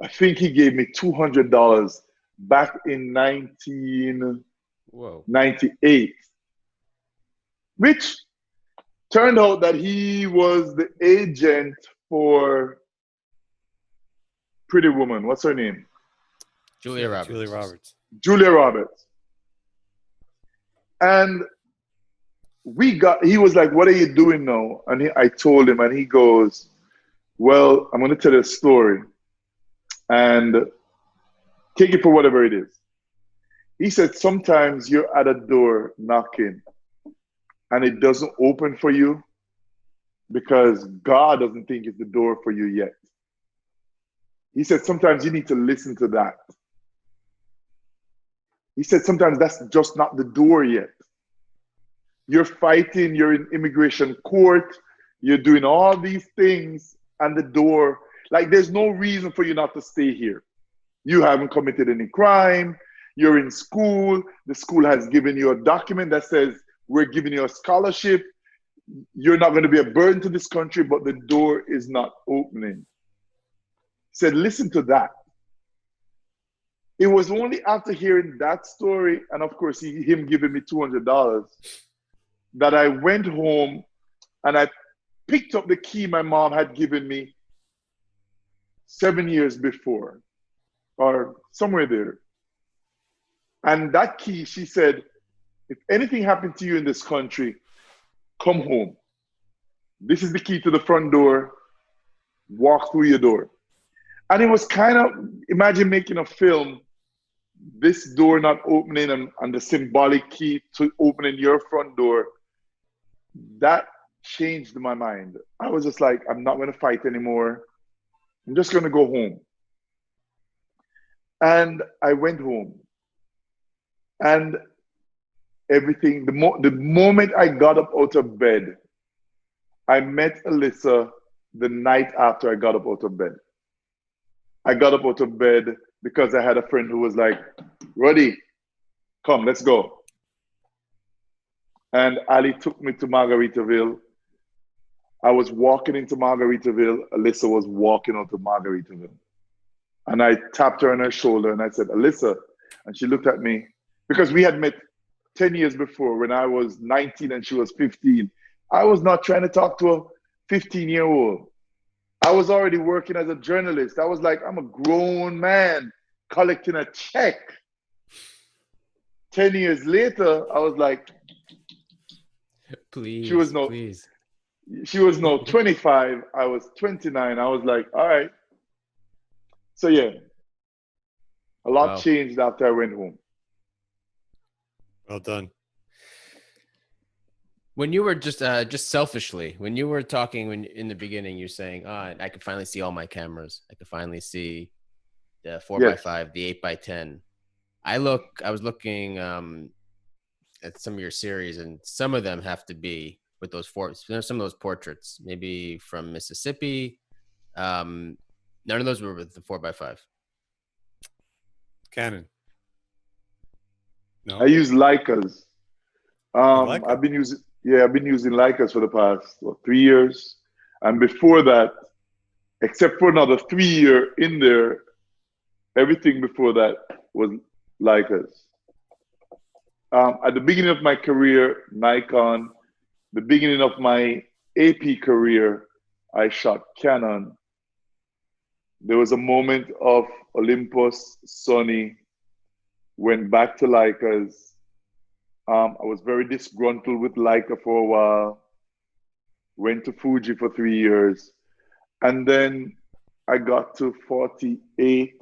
I think he gave me $200 back in 1998, which turned out that he was the agent for Pretty Woman. What's her name? Julia Roberts. Julia Roberts. Julia Roberts. And he was like, what are you doing now? And I told him, and he goes, well, I'm going to tell you a story and take it for whatever it is. He said, sometimes you're at a door knocking and it doesn't open for you because God doesn't think it's the door for you yet. He said, sometimes you need to listen to that. He said, sometimes that's just not the door yet. You're fighting, you're in immigration court, you're doing all these things, and the door, like there's no reason for you not to stay here. You haven't committed any crime, you're in school, the school has given you a document that says, we're giving you a scholarship, you're not going to be a burden to this country, but the door is not opening. He said, listen to that. It was only after hearing that story, and of course him giving me $200, that I went home and I picked up the key my mom had given me 7 years before, or somewhere there. And that key, she said, if anything happened to you in this country, come home. This is the key to the front door. Walk through your door. And it was kind of, imagine making a film, this door not opening and the symbolic key to opening your front door. That changed my mind. I was just like, I'm not going to fight anymore. I'm just going to go home. And I went home. And everything, the moment I got up out of bed, I met Alyssa the night after I got up out of bed. I got up out of bed because I had a friend who was like, Ruddy, come, let's go. And Ali took me to Margaritaville. I was walking into Margaritaville. Alyssa was walking out of Margaritaville. And I tapped her on her shoulder and I said, Alyssa. And she looked at me because we had met 10 years before when I was 19 and she was 15. I was not trying to talk to a 15-year-old. I was already working as a journalist. I was like, I'm a grown man collecting a check. 10 years later, I was like, she was Please, no, please. she was no 25. I was 29. I was like, all right. So yeah, a lot Wow. changed after I went home. Well done. When you were just selfishly, when you were talking when in the beginning, you're saying, "Oh, I could finally see all my cameras. I could finally see the 4x5, the 8x10." I was looking at some of your series, and some of them have to be with those some of those portraits, maybe from Mississippi. None of those were with the 4x5. Canon. No. I use Leicas. Leica. I've been using Leicas for the past 3 years, and before that, except for another 3 year in there, everything before that was Leicas. At the beginning of my career, Nikon. The beginning of my AP career, I shot Canon. There was a moment of Olympus, Sony, went back to Leicas. I was very disgruntled with Leica for a while. Went to Fuji for 3 years. And then I got to 48.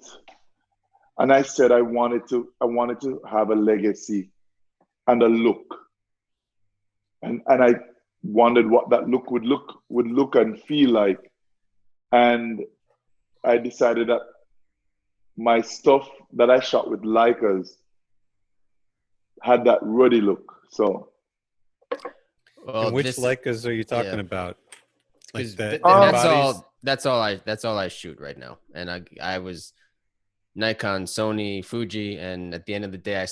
And I said I wanted to have a legacy and a look. And I wondered what that look would look and feel like. And I decided that my stuff that I shot with Leicas had that ruddy look. So, Well, and which Leicas are you talking about? Like that's bodies? That's all I shoot right now. And I was Nikon, Sony, Fuji, and at the end of the day, I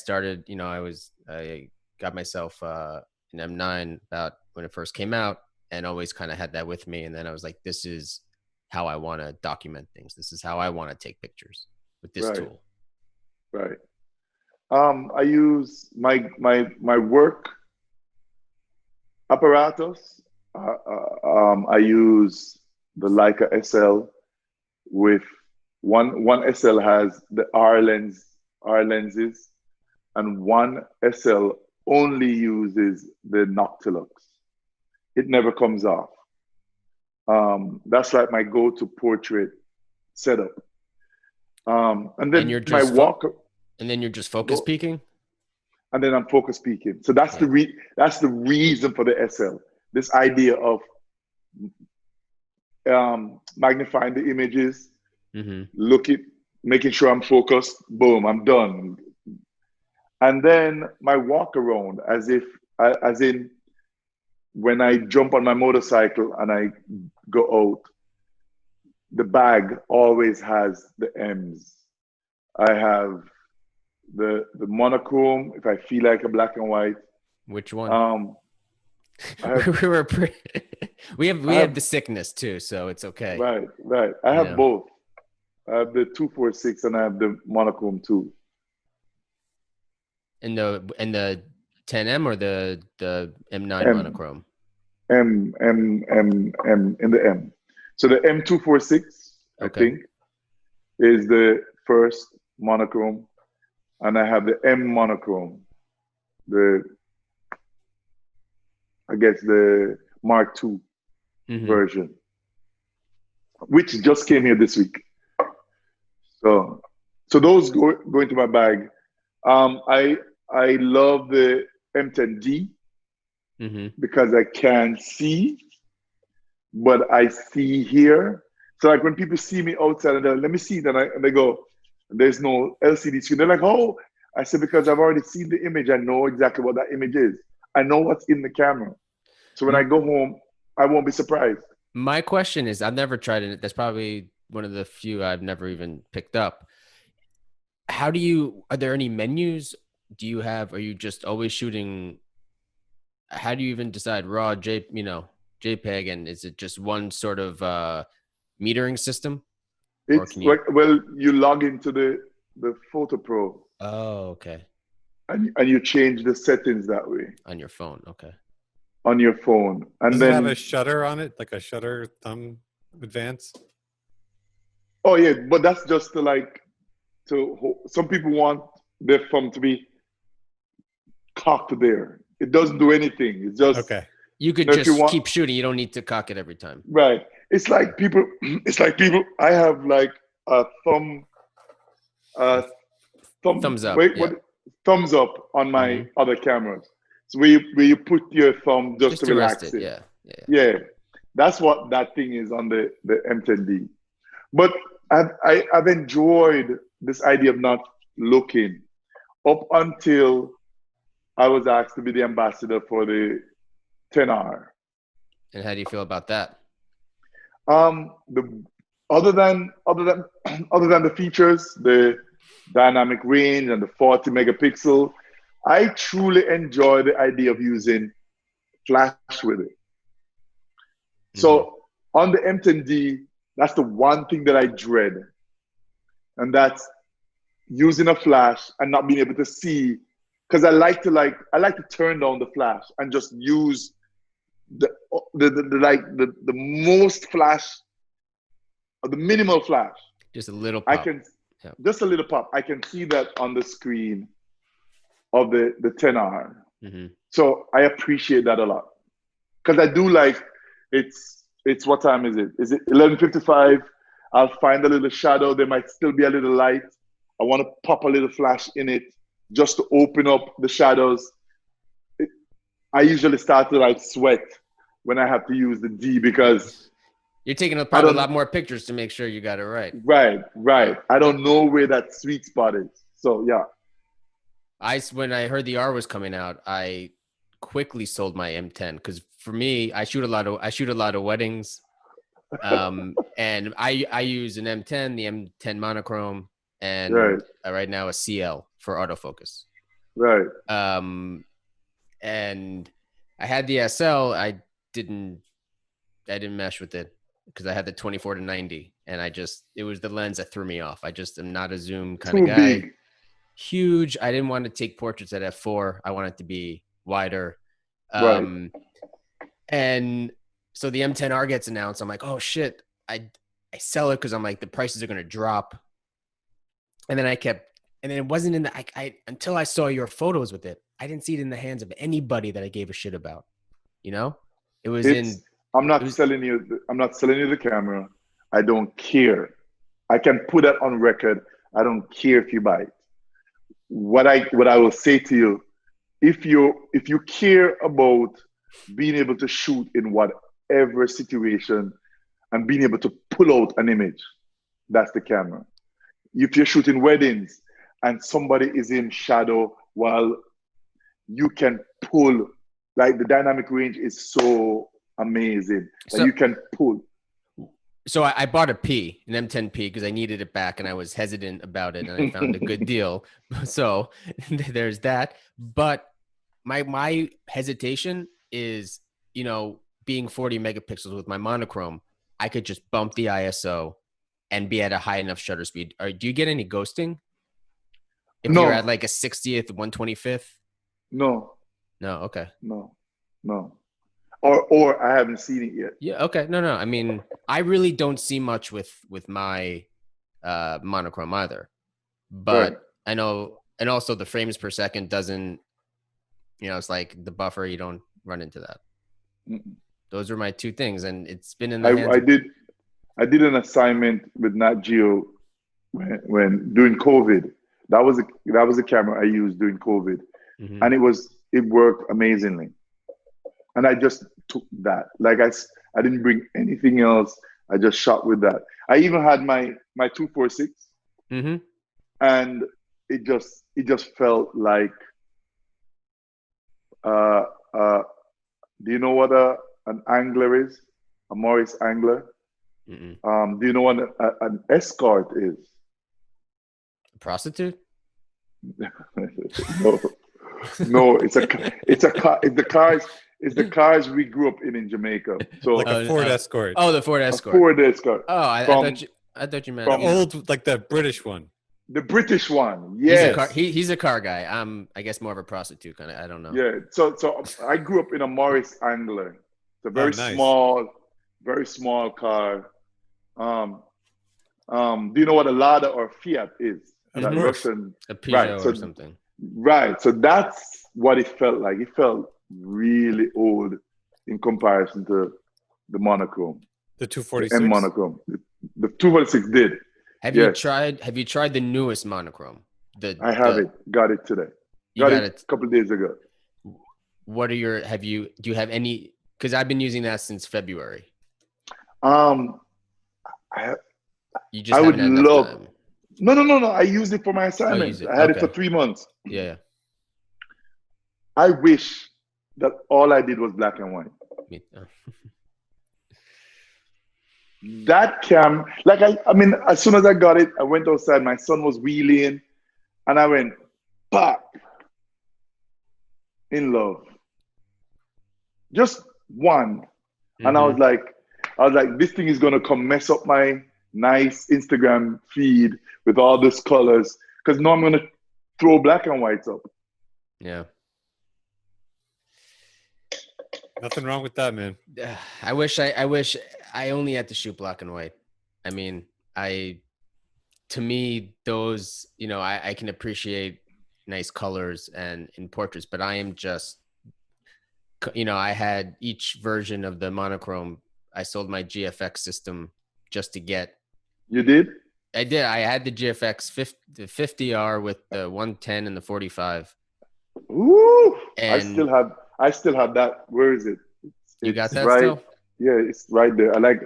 got myself an M9 about when it first came out, and always kind of had that with me. And then I was like, this is how I want to document things. This is how I want to take pictures with this tool. Right. I use my work apparatus. I use the Leica SL with one SL has the R lenses, and one SL only uses the Noctilux. It never comes off. That's like my go-to portrait setup. And then my walk. And then you're just focus peaking. And then I'm focus peaking. So that's the reason for the SL. This idea of magnifying the images, making sure I'm focused. Boom, I'm done. And then my walk around, as in when I jump on my motorcycle and I go out, the bag always has the M's. I have the monochrome if I feel like a black and white. Which one? We have the sickness too, so it's okay. Right. I have both. I have the 246 and I have the monochrome too. And the 10M or the M9 monochrome? M in the M. So the M246, I think, is the first monochrome, and I have the M monochrome, the Mark II version, which just came here this week. So those go into my bag. I love the M10D because I can see, but I see here. So like when people see me outside and they're like, let me see, and they go, there's no LCD screen. They're like, oh, I said, because I've already seen the image. I know exactly what that image is. I know what's in the camera. So when I go home, I won't be surprised. My question is, I've never tried it. That's probably one of the few I've never even picked up. Are there any menus? Are you just always shooting? How do you even decide RAW, JPEG, and is it just one sort of metering system? It's you log into the Photo Pro. Oh, okay. And you change the settings that way. On your phone, okay. On your phone. And Does then it have a shutter on it? Like a shutter thumb? Advance? Oh yeah, but that's just to like some people want their thumb to be cocked there. It doesn't do anything. It's just Okay. You could if you just want, keep shooting. You don't need to cock it every time. right. It's like people. It's like people. I have like a uh, thumb. Thumbs up. Wait, Yeah. what? Thumbs up on my Mhm. other cameras. So where you put your thumb just to to rest relax it. it. Yeah. Yeah. Yeah, that's what that thing is on the M10D. But I've enjoyed this idea of not looking up until I was asked to be the ambassador for the 10R. And how do you feel about that? The other than the features, the dynamic range and the 40 megapixel, I truly enjoy the idea of using flash with it. So on the M10D, that's the one thing that I dread, and that's using a flash and not being able to see, because I like to turn down the flash and just use the most flash, or the minimal flash. Just a little I pop. can Yeah. just a little pop. I can see that on the screen of the 10R. So I appreciate that a lot, because I do like it's what time is it? Is it 11:55? I'll find a little shadow. There might still be a little light. I want to pop a little flash in it just to open up the shadows. I usually start to like sweat when I have to use the D, because You're taking probably a lot more pictures to make sure you got it right. Right. I don't know where that sweet spot is. So yeah. When I heard the R was coming out, I quickly sold my M10, because for me, I shoot a lot of weddings, and I use an M10, the M10 monochrome, and right now a CL for autofocus. Right. And I had the SL. I didn't mesh with it because I had the 24-90, and it was the lens that threw me off. I just am not a zoom kind of guy. Big. Huge. I didn't want to take portraits at f4. I want it to be wider. Right. And so the M10R gets announced. I'm like, oh shit. I sell it because I'm like, the prices are going to drop. And then it wasn't in the, until I saw your photos with it, I didn't see it in the hands of anybody that I gave a shit about. You know, I'm not selling you the camera. I don't care. I can put that on record. I don't care if you buy it. What I will say to you, if you care about being able to shoot in whatever situation and being able to pull out an image, that's the camera. If you're shooting weddings and somebody is in shadow while you can pull, like the dynamic range is so amazing that you can pull. So I bought an M10P, because I needed it back and I was hesitant about it, and I found a good deal. So there's that. But my hesitation is, being 40 megapixels with my monochrome, I could just bump the ISO and be at a high enough shutter speed. Do you get any ghosting if you're at like a 60th, 125th? No. Okay. No. Or I haven't seen it yet. Yeah. Okay. No. I mean, I really don't see much with my monochrome either, but I know, and also the frames per second doesn't, it's like the buffer, you don't run into that. Those are my two things, and it's been in the hands. I did an assignment with Nat Geo when during COVID. That was a camera I used during COVID, and it worked amazingly. And I just took that. Like I didn't bring anything else. I just shot with that. I even had my 246, and it just felt like. Do you know what an angler is? A Morris angler. Do you know what an escort is? A prostitute? No. It's the cars we grew up in Jamaica. So like a Ford Escort. Oh, the Ford Escort. Ford Escort. Oh, I thought you meant the old, like the British one. The British one. Yes. He's a car guy. I guess more of a prostitute kind of. I don't know. Yeah. So I grew up in a Morris Angler. It's a very small car. Do you know what a Lada or Fiat is? Of That course. Russian, A Peugeot right? So or something. right, so that's what it felt like. It felt really old in comparison to the monochrome, The the 246. M monochrome. The 246 did. Have Yes. you tried the newest monochrome? I have it. Got it today. You Got got it it. a couple of days ago. What are your do you have any, because I've been using that since February. Um, I You just I would haven't had enough love. time. No. I used it for my Oh, assignment. use it. I had it for Okay. 3 months. Yeah. I wish that all I did was black and white. Oh. That cam, like I mean, as soon as I got it, I went outside. My son was wheeling, and I went, pop, in love. Just one, and I was like, this thing is gonna come mess up my nice Instagram feed with all these colors, because now I'm gonna throw black and whites up. Yeah. Nothing wrong with that, man. I wish I only had to shoot black and white. I mean, to me, those, I can appreciate nice colors and in portraits, but I am just, I had each version of the monochrome. I sold my GFX system just to get. You did? I did. I had the GFX 50R with the 110 and the 45. Ooh, And I still have that. Where is it? You got that right, still? Yeah, it's right there. I like.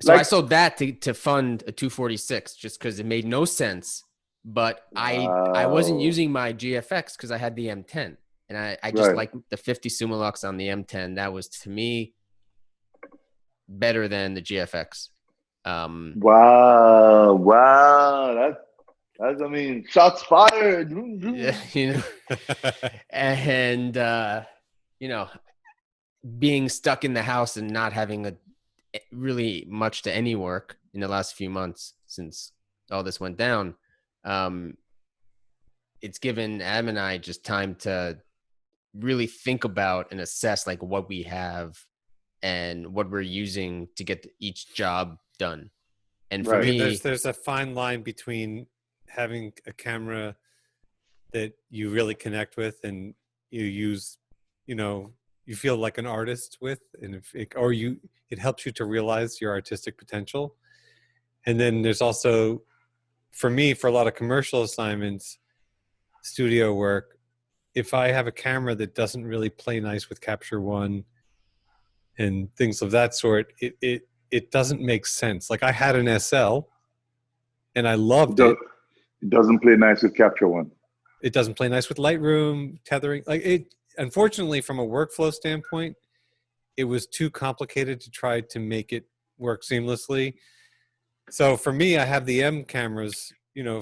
So I sold that to fund a 246 just because it made no sense. But I wasn't using my GFX because I had the M10, and I just like the 50 Summilux on the M10. That was, to me, better than the GFX. Wow, that's I mean, shots fired. Yeah, and being stuck in the house and not having really much to any work in the last few months since all this went down, it's given Adam and I just time to really think about and assess like what we have and what we're using to get each job done. And for me, there's a fine line between having a camera that you really connect with and you use, you feel like an artist with, and it helps you to realize your artistic potential. And then there's also, for me, for a lot of commercial assignments, studio work, if I have a camera that doesn't really play nice with Capture One and things of that sort, it doesn't make sense. Like I had an SL and I loved it. It doesn't play nice with Capture One. It doesn't play nice with Lightroom, tethering. Like it, unfortunately, from a workflow standpoint, it was too complicated to try to make it work seamlessly. So for me, I have the M cameras,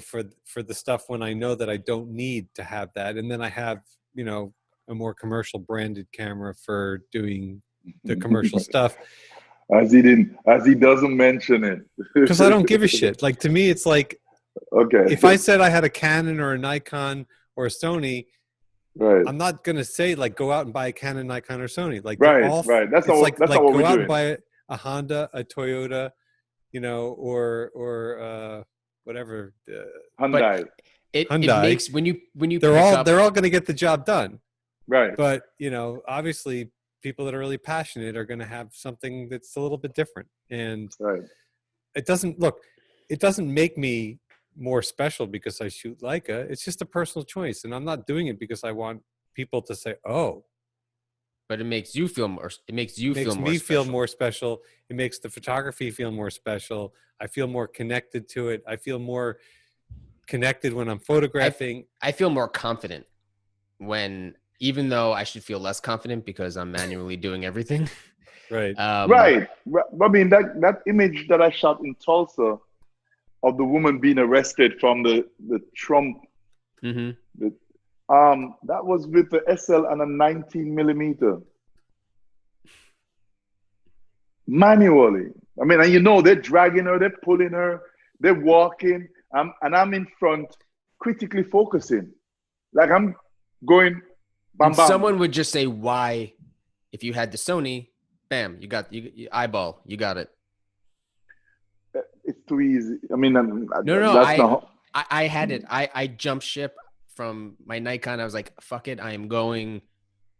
for the stuff when I know that I don't need to have that. And then I have, a more commercial branded camera for doing the commercial stuff. As he doesn't mention it. Because I don't give a shit. Like, to me, it's like, okay, if I said I had a Canon or a Nikon or a Sony, right, I'm not going to say like, go out and buy a Canon, Nikon, or Sony. Like, right. That's not what go we're out doing. and buy a Honda, a Toyota, or whatever. Hyundai. It Hyundai. makes when you they're all going to get the job done. Right. But, obviously people that are really passionate are going to have something that's a little bit different. And it doesn't make me more special because I shoot Leica. It's just a personal choice. And I'm not doing it because I want people to say, oh. But it makes you feel more. It makes you feel more special. It makes the photography feel more special. I feel more connected to it. I feel more connected when I'm photographing. I feel more confident when, even though I should feel less confident because I'm manually doing everything. Right. Right. I mean, that image that I shot in Tulsa of the woman being arrested from the Trump. Mm-hmm. That was with the SL and a 19mm. Manually. I mean, and they're dragging her, they're pulling her, they're walking, and I'm in front, critically focusing. Like I'm going, bam, bam. Someone would just say, why, if you had the Sony, bam, you eyeball, you got it. too easy. I mean, No, that's not. I had it. I jumped ship from my Nikon. I was like, fuck it. I am going.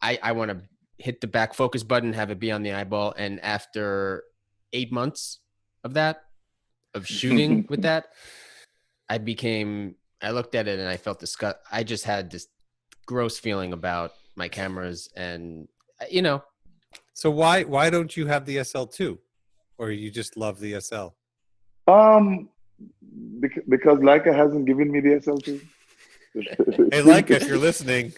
I want to hit the back focus button, have it be on the eyeball. And after 8 months of that, of shooting with that, I looked at it and I felt disgust. I just had this gross feeling about my cameras and, you know. So why don't you have the SL2? Or you just love the SL? Because Leica hasn't given me the SL2. Hey, Leica, if you're listening.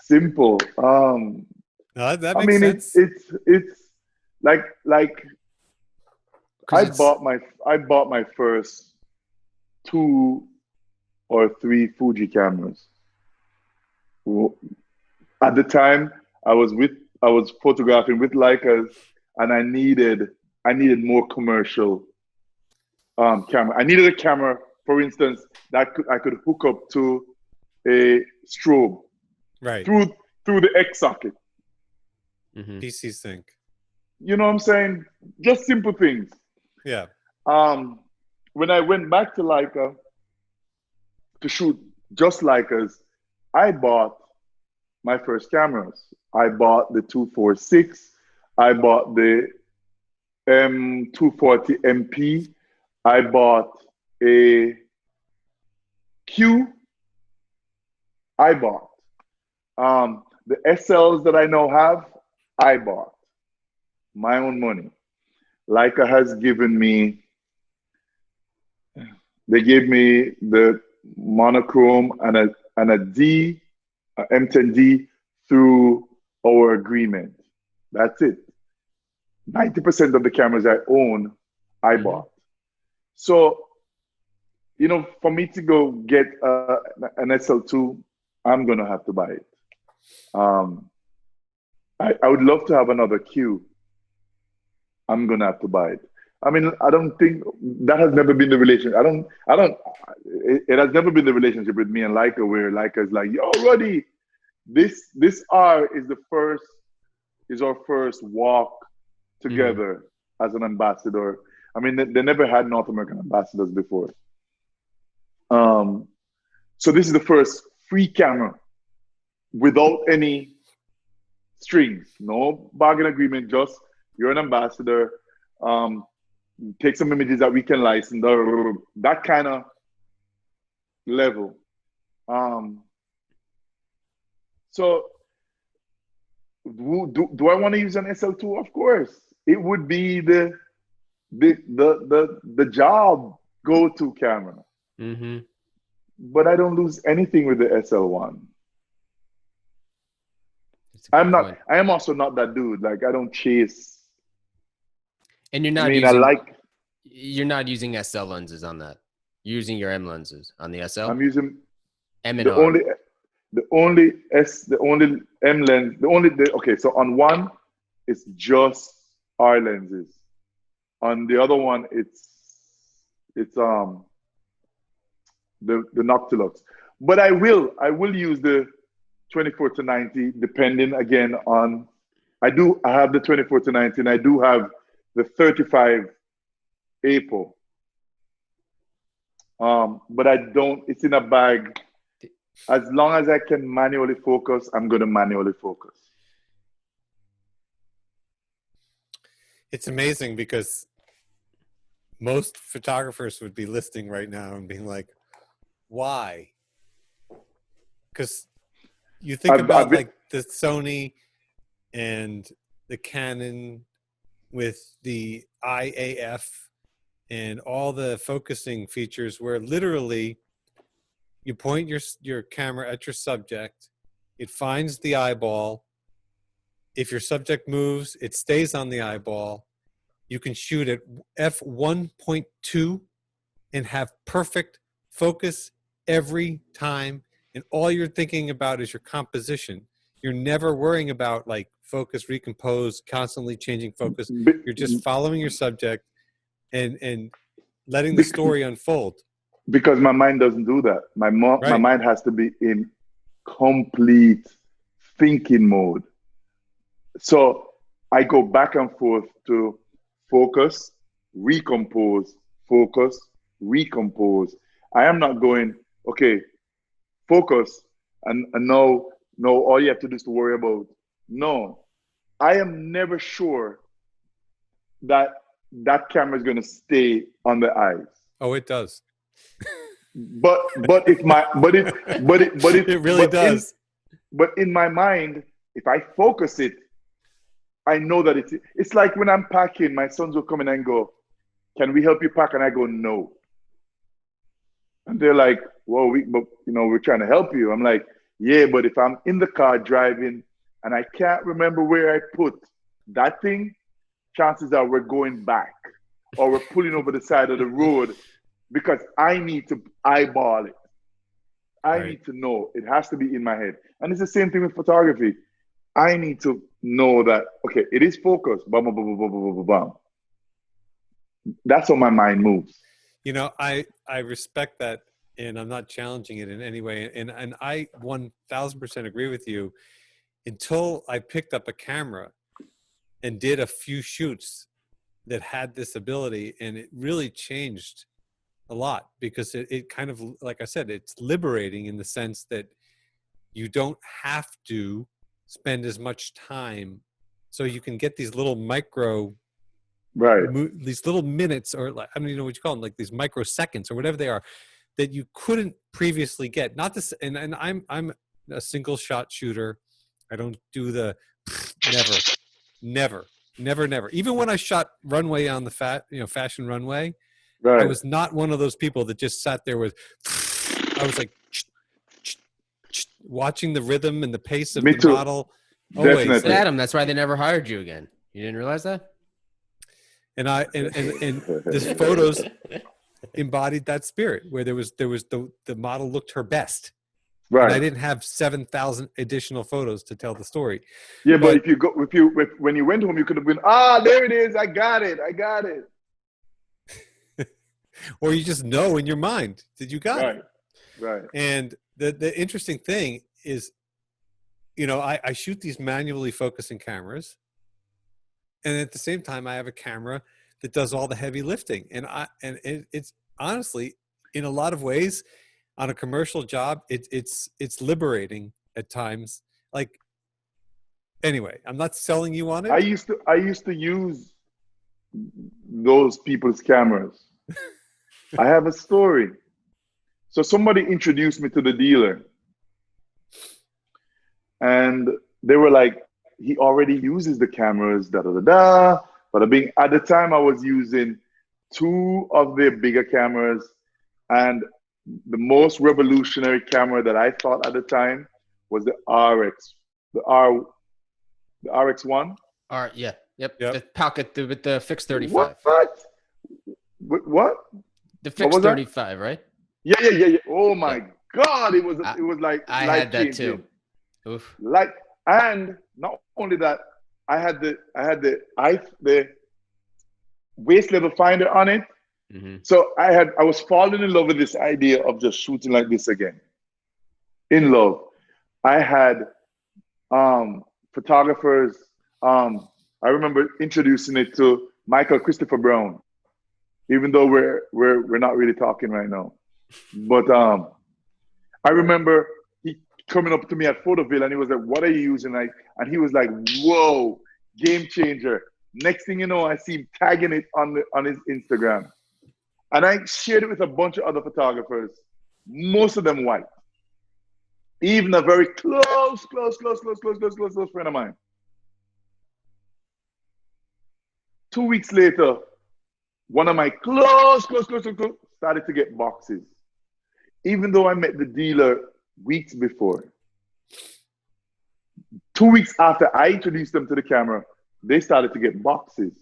Simple. No, that I makes mean, sense. it's like I 'Cause bought my first 2 or 3 Fuji cameras. At the time, I was photographing with Leicas, and I needed more commercial camera. I needed a camera, for instance, that I could hook up to a strobe Right. through the X socket. PC sync. You know what I'm saying? Just simple things. Yeah. When I went back to Leica to shoot just Leicas, I bought my first cameras. I bought the 246. I bought the M240 MP. I bought a Q. I bought. The SLs that I now have, I bought. My own money. Leica has given me, they gave me the monochrome and a D, a M10D through our agreement. That's it. 90% of the cameras I own, I bought. So, you know, for me to go get an SL2, I'm going to have to buy it. I would love to have another Q. I'm going to have to buy it. I mean, I don't think that has never been the relationship. It has never been the relationship with me and Leica where Leica is like, yo, Ruddy, this R is our first walk together as an ambassador. I mean, they never had North American ambassadors before. So this is the first free camera without any strings, no bargain agreement, just you're an ambassador. Take some images that we can license, that kind of level. So do I want to use an SL2? Of course. It would be the job go-to camera. But I don't lose anything with the SL1. I am also not that dude. Like, I don't chase. And you're not you're not using SL lenses on that. You're using your M lenses on the SL. I'm using M and R. The only M lens, okay, so on one, it's just R lenses. On the other one, it's the Noctilux. But I will use the 24-90 depending again on, I have the 24-90 and I do have the 35 Apo. But I don't, it's in a bag. As long as I can manually focus, I'm going to manually focus. It's amazing because most photographers would be listening right now and being like, why? Because you think about like the Sony and the Canon with the IAF and all the focusing features where literally you point your camera at your subject, it finds the eyeball. If your subject moves, it stays on the eyeball. You can shoot at f1.2 and have perfect focus every time. And all you're thinking about is your composition. You're never worrying about like focus, recompose, constantly changing focus. You're just following your subject and letting the story unfold. Because my mind doesn't do that. My mind has to be in complete thinking mode. So I go back and forth to focus, recompose, focus, recompose. I am not going, okay, focus, and no, all you have to do is to worry about. No, I am never sure that that camera is going to stay on the eyes. Oh, it does. But if my but it but it but it It really does. but in my mind, if I focus it, I know that it's like when I'm packing, my sons will come in and go, "Can we help you pack?" And I go, "No." And they're like, "Well, we're trying to help you." I'm like, "Yeah, but if I'm in the car driving and I can't remember where I put that thing, chances are we're going back or we're pulling over the side of the road because I need to eyeball it. I need to know. It has to be in my head." And it's the same thing with photography. I need to know that, okay, it is focused. Bam, bam, bam, bam, bam, bam, bam. That's how my mind moves. I respect that, and I'm not challenging it in any way. And I 1000% agree with you until I picked up a camera and did a few shoots that had this ability, and it really changed a lot because it kind of, like I said, it's liberating in the sense that you don't have to spend as much time, so you can get these little these little minutes, or I don't even know what you call them, like these microseconds or whatever they are, that you couldn't previously get. Not this, and I'm a single shot shooter. I don't do the never. Even when I shot runway on the fashion runway, Right. I was not one of those people that just sat there with. I was like watching the rhythm and the pace of Me the too. model. Definitely. Always. Adam, that's why they never hired you again. You didn't realize that? And this photos embodied that spirit, where there was the model looked her best. Right. And I didn't have 7,000 additional photos to tell the story. Yeah, but when you went home, you could have been, there it is. I got it. Or you just know in your mind that you got it. Right. And the interesting thing is, I shoot these manually focusing cameras, and at the same time, I have a camera that does all the heavy lifting. And it's honestly, in a lot of ways, on a commercial job, it's liberating at times. Like, anyway, I'm not selling you on it. I used to use those people's cameras. I have a story. So somebody introduced me to the dealer, and they were like, he already uses the cameras, da da da da. But at the time, I was using 2 of their bigger cameras, and the most revolutionary camera that I thought at the time was the RX, the RX1. Yeah. Yep. The pocket with the fixed 35. What? The fixed 35, right? Yeah. Oh my God! It was like I had that too. Oof. And not only that, I had the waist level finder on it. Mm-hmm. So I was falling in love with this idea of just shooting like this again. In love. I had photographers. I remember introducing it to Michael Christopher Brown, even though we're not really talking right now. But I remember he coming up to me at Photoville, and he was like, "What are you using?" And he was like, "Whoa, game changer!" Next thing you know, I see him tagging it on his Instagram, and I shared it with a bunch of other photographers, most of them white. Even a very close friend of mine. 2 weeks later, one of my close started to get boxes. Even though I met the dealer weeks before. 2 weeks after I introduced them to the camera, they started to get boxes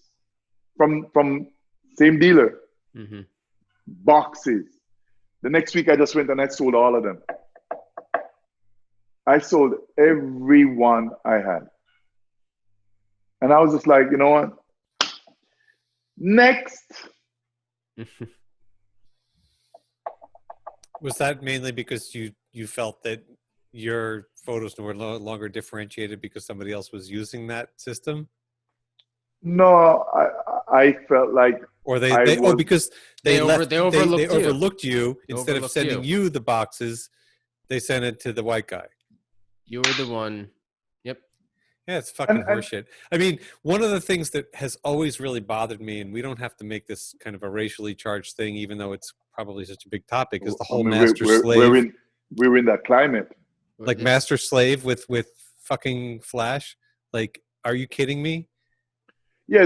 from same dealer. Mm-hmm. Boxes. The next week I just went and I sold all of them. I sold every one I had. And I was just like, you know what? Next. Was that mainly because you felt that your photos were no longer differentiated because somebody else was using that system? No, I felt like Or I was because they overlooked you. overlooked you instead of Overlooked sending you. you the boxes, they sent it to the white guy. You were the one. Yep. Yeah, it's fucking and horseshit. I mean, one of the things that has always really bothered me, and we don't have to make this kind of a racially charged thing, even though it's probably such a big topic, is the I whole mean, master we're slave, we're in that climate. like master slave with fucking Flash. Like, are you kidding me? Yeah, I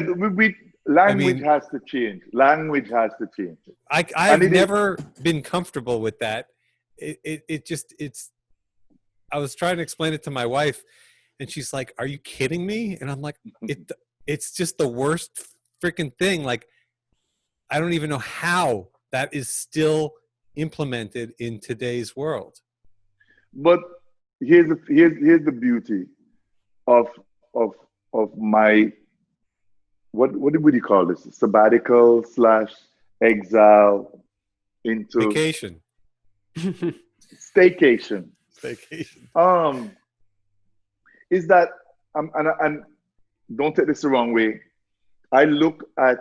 language mean, has to change. Language has to change, and I've it is. never been comfortable with that. It's. I was trying to explain it to my wife, and she's like, "Are you kidding me?" And I'm like, It's just the worst freaking thing. Like, I don't even know how that is still implemented in today's world. But here's the beauty of of of my what would you call this? Sabbatical slash exile into Vacation. staycation. Vacation. Is that and don't take this the wrong way. I look at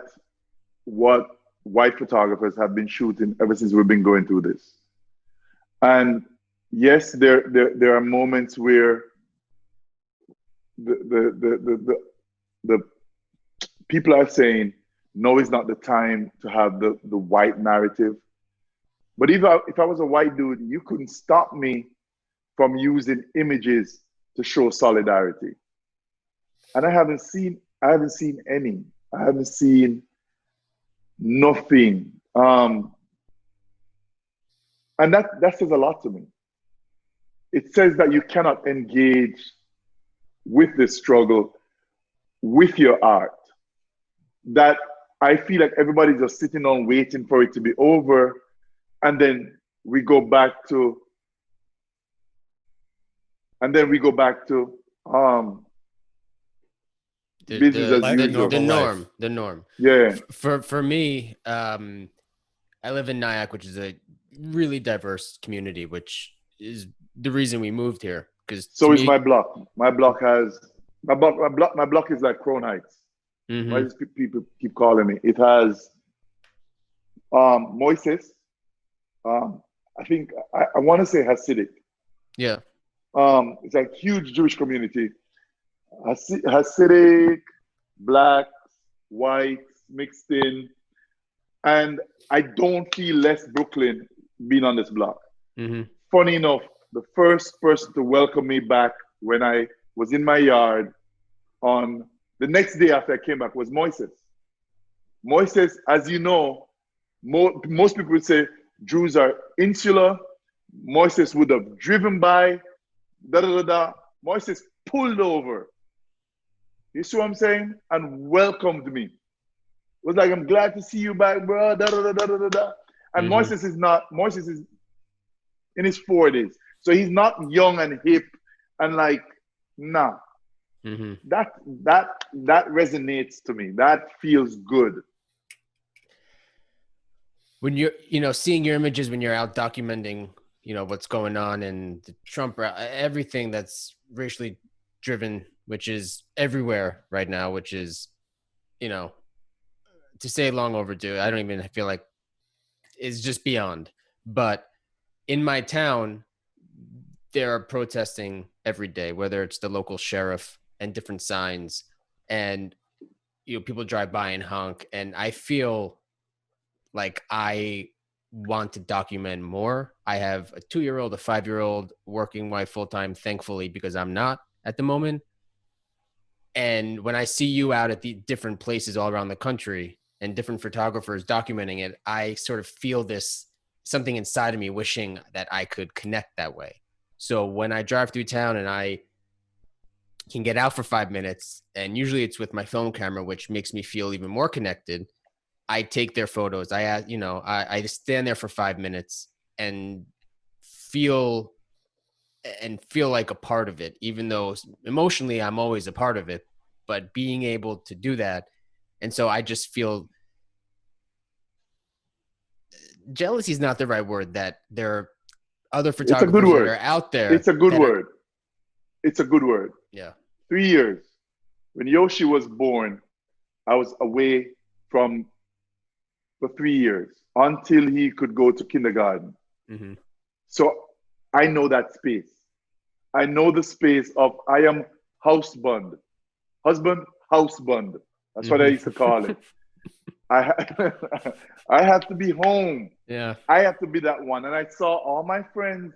what white photographers have been shooting ever since we've been going through this, and yes, there are moments where the people are saying no is not the time to have the white narrative. But if I was a white dude, you couldn't stop me from using images to show solidarity. And I haven't seen any. I haven't seen nothing. And that says a lot to me. It says that you cannot engage with this struggle with your art. That I feel like everybody's just sitting on waiting for it to be over, and then we go back to business as usual. The norm. Yeah. For me, I live in Nyack, which is a really diverse community, which is the reason we moved here. Because so is my block. My block is like Crown Heights. Mm-hmm. Why does people keep calling me? It has Moises. I think I want to say Hasidic. Yeah. It's a huge Jewish community. Hasidic, blacks, whites mixed in, and I don't feel less Brooklyn being on this block. Mm-hmm. Funny enough, the first person to welcome me back when I was in my yard on the next day after I came back was Moises. Moises, as you know, most people would say Jews are insular. Moises would have driven by, Moises pulled over. You see what I'm saying? And welcomed me. It was like, I'm glad to see you back, bro. And Mm-hmm. Moises is in his 40s. So he's not young and hip and like, nah. Mm-hmm. That resonates to me. That feels good. When you're, seeing your images when you're out documenting, what's going on and the Trump, everything that's racially driven, which is everywhere right now, which is, to say long overdue. I don't even feel like it's just beyond. But in my town, there are protesting every day, whether it's the local sheriff and different signs, and people drive by and honk, and I feel like I want to document more. I have a 2-year-old, a 5-year-old, working wife full-time, thankfully, because I'm not at the moment. And when I see you out at the different places all around the country and different photographers documenting it, I sort of feel this something inside of me wishing that I could connect that way. So when I drive through town and I can get out for 5 minutes, and usually it's with my film camera, which makes me feel even more connected, I take their photos. I just stand there for 5 minutes and feel like a part of it, even though emotionally I'm always a part of it, but being able to do that. And so I just feel jealousy is not the right word, that there are other photographers that are out there. It's a good word. It's a good word. Yeah. 3 years. When Yoshi was born, I was away from for 3 years until he could go to kindergarten. Mm-hmm. So I know that space. I know the space of I am housebound. Husband, housebound. That's what I used to call it. I I have to be home. Yeah. I have to be that one. And I saw all my friends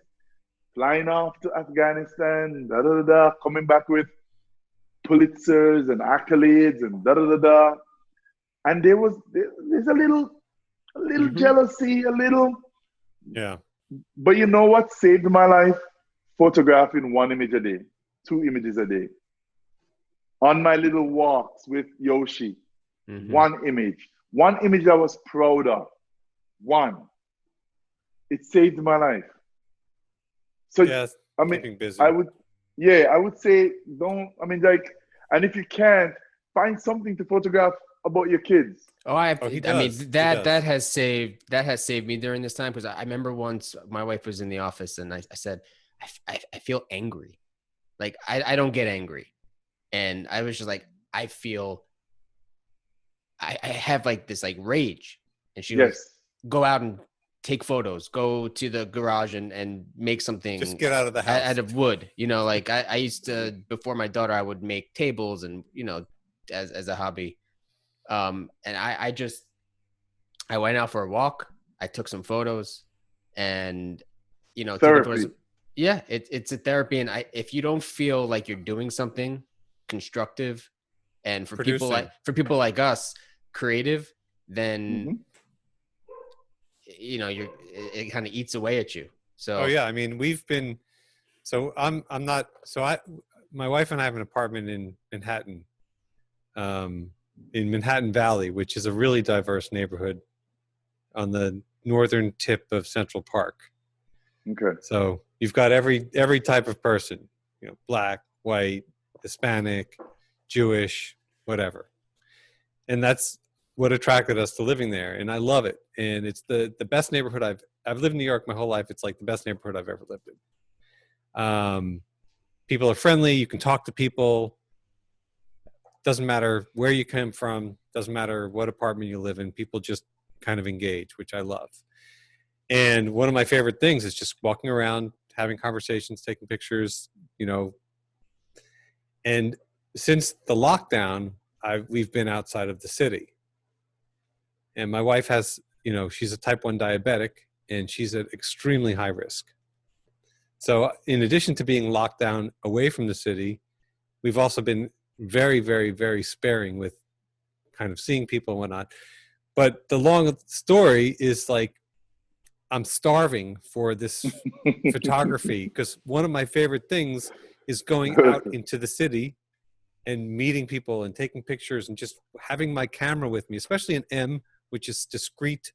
flying off to Afghanistan, da da da da, coming back with Pulitzers and accolades and da da da da. And there's a little Mm-hmm. jealousy, a little. Yeah. But you know what saved my life? Photographing 1 image a day, 2 images a day. On my little walks with Yoshi, Mm-hmm. 1 image I was proud of. One. It saved my life. So Yeah. I mean, Keeping busy. I would say don't. I mean, like, and if you can't, find something to photograph about your kids. Oh, I mean, He does. that has saved me during this time, because I remember once my wife was in the office and I said, I feel angry. Like I don't get angry. And I was just like, I feel I have like this like rage. And she was, Yes. go out and take photos, go to the garage and make something. Just get out of the house. Out of wood. You know, like I used to, before my daughter, I would make tables and, you know, as a hobby. And I went out for a walk. I took some photos, and, you know, Therapy. it's a therapy. And if you don't feel like you're doing something constructive, and for people like us, creative, then, you know, it kind of eats away at you. So, oh yeah. I mean, my wife and I have an apartment in Manhattan, in Manhattan Valley, which is a really diverse neighborhood on the northern tip of Central Park. Okay. So you've got every type of person, you know, black, white, Hispanic, Jewish, whatever. And that's what attracted us to living there. And I love it. And it's the best neighborhood I've lived in New York my whole life. It's like the best neighborhood I've ever lived in. People are friendly. You can talk to people. Doesn't matter where you come from. Doesn't matter what apartment you live in. People just kind of engage, which I love. And one of my favorite things is just walking around, having conversations, taking pictures, you know. And since the lockdown, we've been outside of the city. And my wife has, you know, she's a type 1 diabetic, and she's at extremely high risk. So in addition to being locked down away from the city, we've also been very, very, very sparing with kind of seeing people and whatnot. But the long story is, like, I'm starving for this photography, because one of my favorite things is going out into the city and meeting people and taking pictures and just having my camera with me, especially an M, which is discreet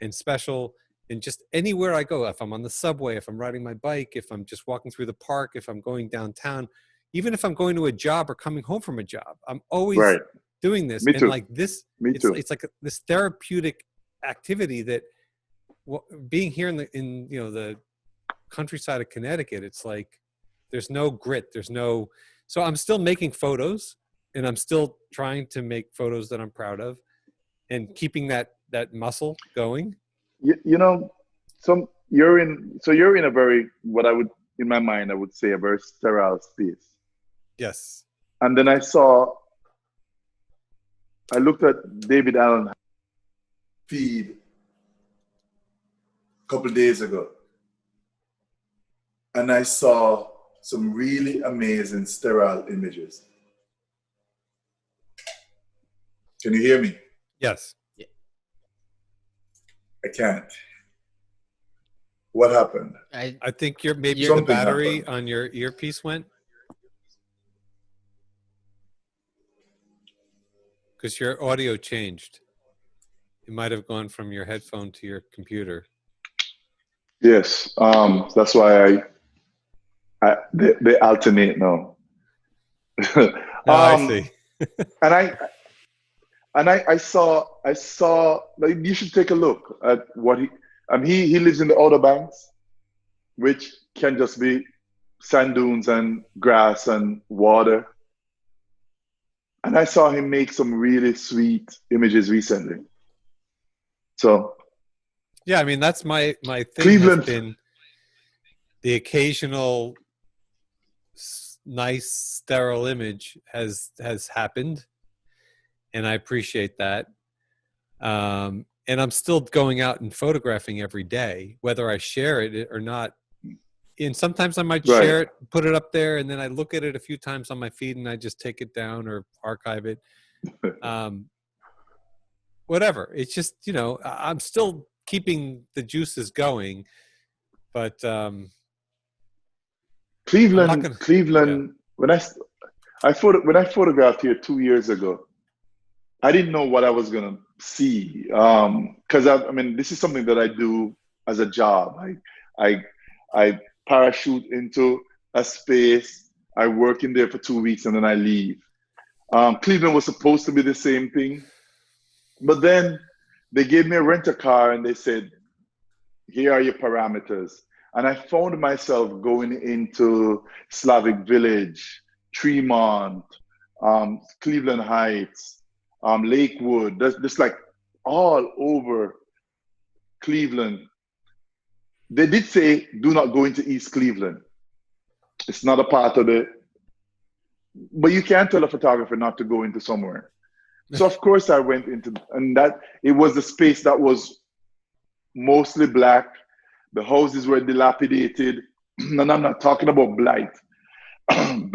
and special. And just anywhere I go, if I'm on the subway, if I'm riding my bike, if I'm just walking through the park, if I'm going downtown, even if I'm going to a job or coming home from a job, I'm always doing this. Me and too. Like this, Me too. It's like this therapeutic activity that, being here in you know, the countryside of Connecticut, it's like there's no grit, so I'm still making photos, and I'm still trying to make photos that I'm proud of, and keeping that muscle going. You know, you're in a very, what I would, in my mind, I would say a very sterile space. Yes. And then I looked at David Allen feed a couple of days ago, and I saw some really amazing sterile images. Can you hear me? Yes. I can't. What happened? I think maybe the Something battery happened. on your earpiece went, because your audio changed. It might have gone from your headphone to your computer. Yes. That's why they alternate now. I see. and I saw like, you should take a look at what he lives in the Outer Banks, which can just be sand dunes and grass and water. And I saw him make some really sweet images recently. So Yeah, I mean, that's my thing Cleveland, has been the occasional nice sterile image has happened, and I appreciate that. And I'm still going out and photographing every day, whether I share it or not. And sometimes I might right? share it, put it up there, and then I look at it a few times on my feed, and I just take it down or archive it. Whatever. It's just, I'm still keeping the juices going, but I'm not Cleveland, gonna. Yeah. Cleveland. When I photographed here 2 years ago, I didn't know what I was gonna see. Because I mean, this is something that I do as a job. I I parachute into a space. I work in there for 2 weeks and then I leave. Cleveland was supposed to be the same thing, but then they gave me a rent a car and they said, "Here are your parameters." And I found myself going into Slavic Village, Tremont, Cleveland Heights, Lakewood. That's like all over Cleveland. They did say, "Do not go into East Cleveland. It's not a part of the." But you can't tell a photographer not to go into somewhere. So of course I went into, and that it was a space that was mostly black. The houses were dilapidated, and I'm not talking about blight.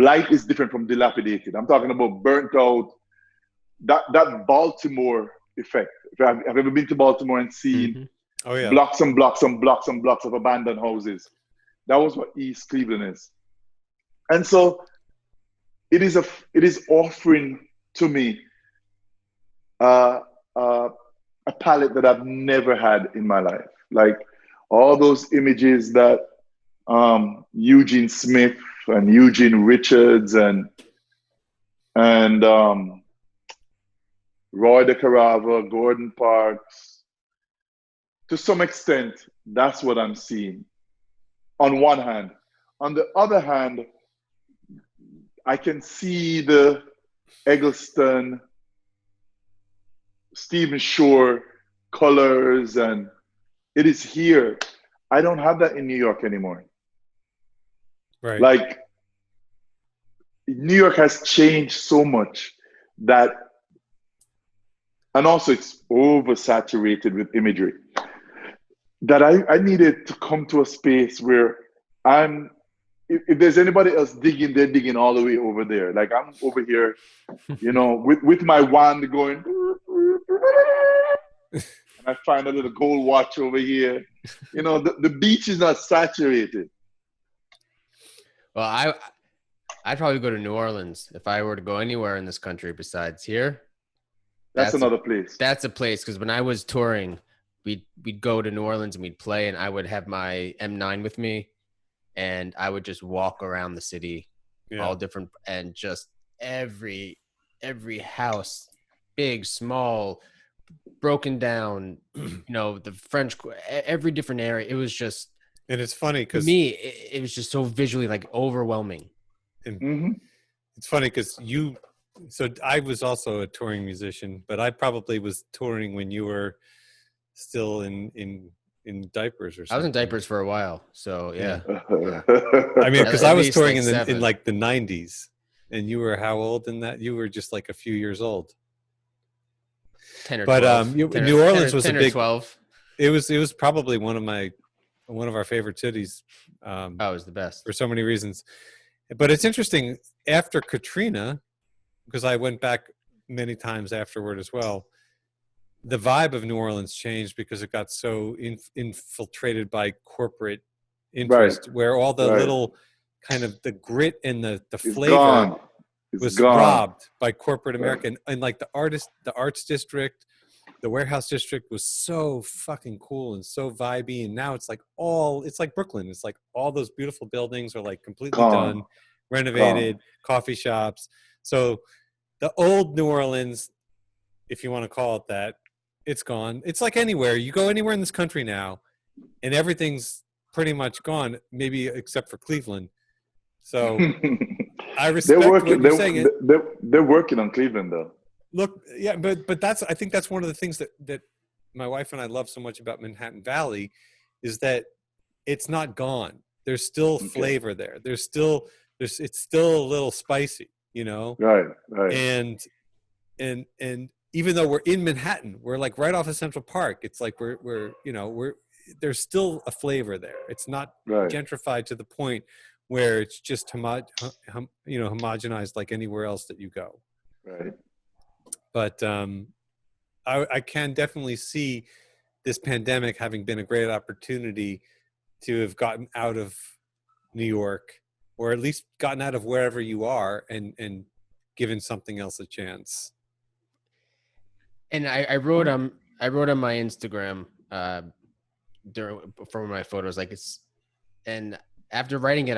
Blight is different from dilapidated. I'm talking about burnt out. That Baltimore effect. Have you ever been to Baltimore and seen Oh yeah. blocks and blocks and blocks and blocks of abandoned houses? That was what East Cleveland is. And so it is offering to me a palette that I've never had in my life. Like all those images that Eugene Smith and Eugene Richards and Roy DeCarava, Gordon Parks. To some extent, that's what I'm seeing. On one hand, on the other hand, I can see the Eggleston, Stephen Shore colors, and it is here. I don't have that in New York anymore. Right. Like, New York has changed so much that, and also it's oversaturated with imagery, that I needed to come to a space where if there's anybody else digging, they're digging all the way over there. Like I'm over here, with my wand going, and I find a little gold watch over here. The beach is not saturated. Well, I'd probably go to New Orleans if I were to go anywhere in this country besides here. That's another place. That's a place, because when I was touring, we'd go to New Orleans and we'd play, and I would have my M9 with me, and I would just walk around the city, all different, and just every house, big, small, broken down, the French, every different area. It was just, and it's funny because to me, it was just so visually like overwhelming. And it's funny because so I was also a touring musician, but I probably was touring when you were still in diapers or something. I was in diapers for a while, so yeah. I mean, because I was touring like in like the 90s, and you were how old in that? You were just like a few years old. 10 or but 12. New Orleans was 10 a or big 12. It was probably one of our favorite cities. It was the best for so many reasons. But it's interesting, after Katrina, because I went back many times afterward as well, the vibe of New Orleans changed because it got so infiltrated by corporate interest, where all the little kind of the grit and the flavor was robbed by corporate America. And like the arts district, the warehouse district was so fucking cool and so vibey. And now it's like Brooklyn. It's like all those beautiful buildings are like completely done, renovated, coffee shops. So the old New Orleans, if you want to call it that, it's gone. It's like anywhere. You go anywhere in this country now, and everything's pretty much gone, maybe except for Cleveland. So I respect what you're saying. They're working on Cleveland, though. Look, yeah, but I think that's one of the things that my wife and I love so much about Manhattan Valley is that it's not gone. There's still flavor there. It's still a little spicy, you know? Right, right. And even though we're in Manhattan, we're like right off of Central Park. It's like there's still a flavor there. It's not gentrified to the point where it's just homogenized like anywhere else that you go. Right. But I can definitely see this pandemic having been a great opportunity to have gotten out of New York, or at least gotten out of wherever you are, and given something else a chance. And I wrote on my Instagram for my photos, like and after writing it,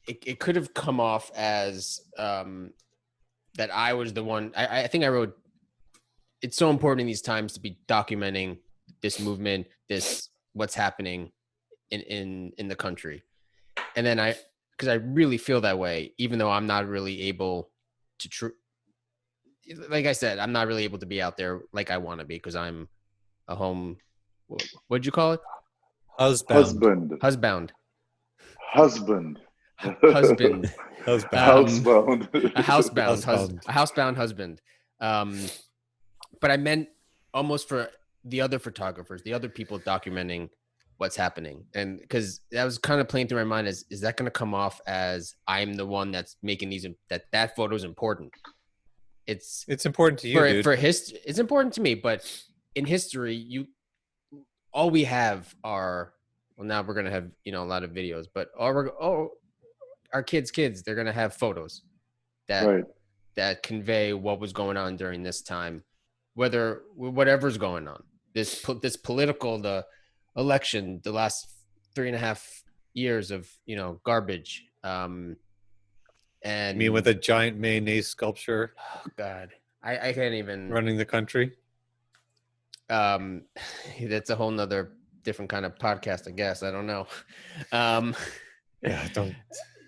it could have come off as that I was the one. I think I wrote, it's so important in these times to be documenting this movement, what's happening in the country. And then because I really feel that way, even though I'm not really able to like I said, I'm not really able to be out there like I want to be, because I'm a home, what'd you call it? Husband. Husband. A housebound husband. But I meant almost for the other photographers, the other people documenting what's happening. And because that was kind of playing through my mind, is that going to come off as I'm the one that's making that photo is important? It's important to you, dude. For history. It's important to me, but in history, all we have are, well, now we're going to have, a lot of videos, but our kids, they're going to have photos that convey what was going on during this time, whatever's going on, this political, the election, the last 3.5 years of, garbage. And you mean with a giant mayonnaise sculpture? Oh God, I can't even running the country. That's a whole nother different kind of podcast, I guess. I don't know.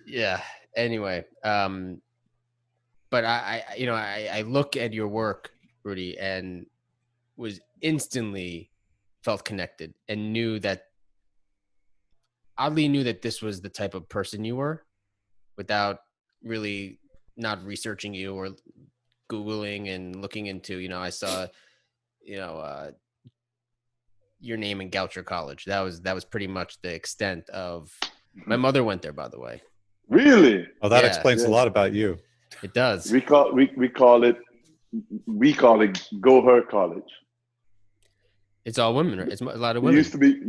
Yeah. Anyway, but I look at your work, Rudy, and was instantly felt connected and oddly knew that this was the type of person you were, without really not researching you or Googling and looking into, I saw, your name in Goucher College. That was pretty much the extent of, my mother went there, by the way. Really? Oh, that explains a lot about you. It does. We call it Go Her College. It's all women, right? It's a lot of women. It used to be.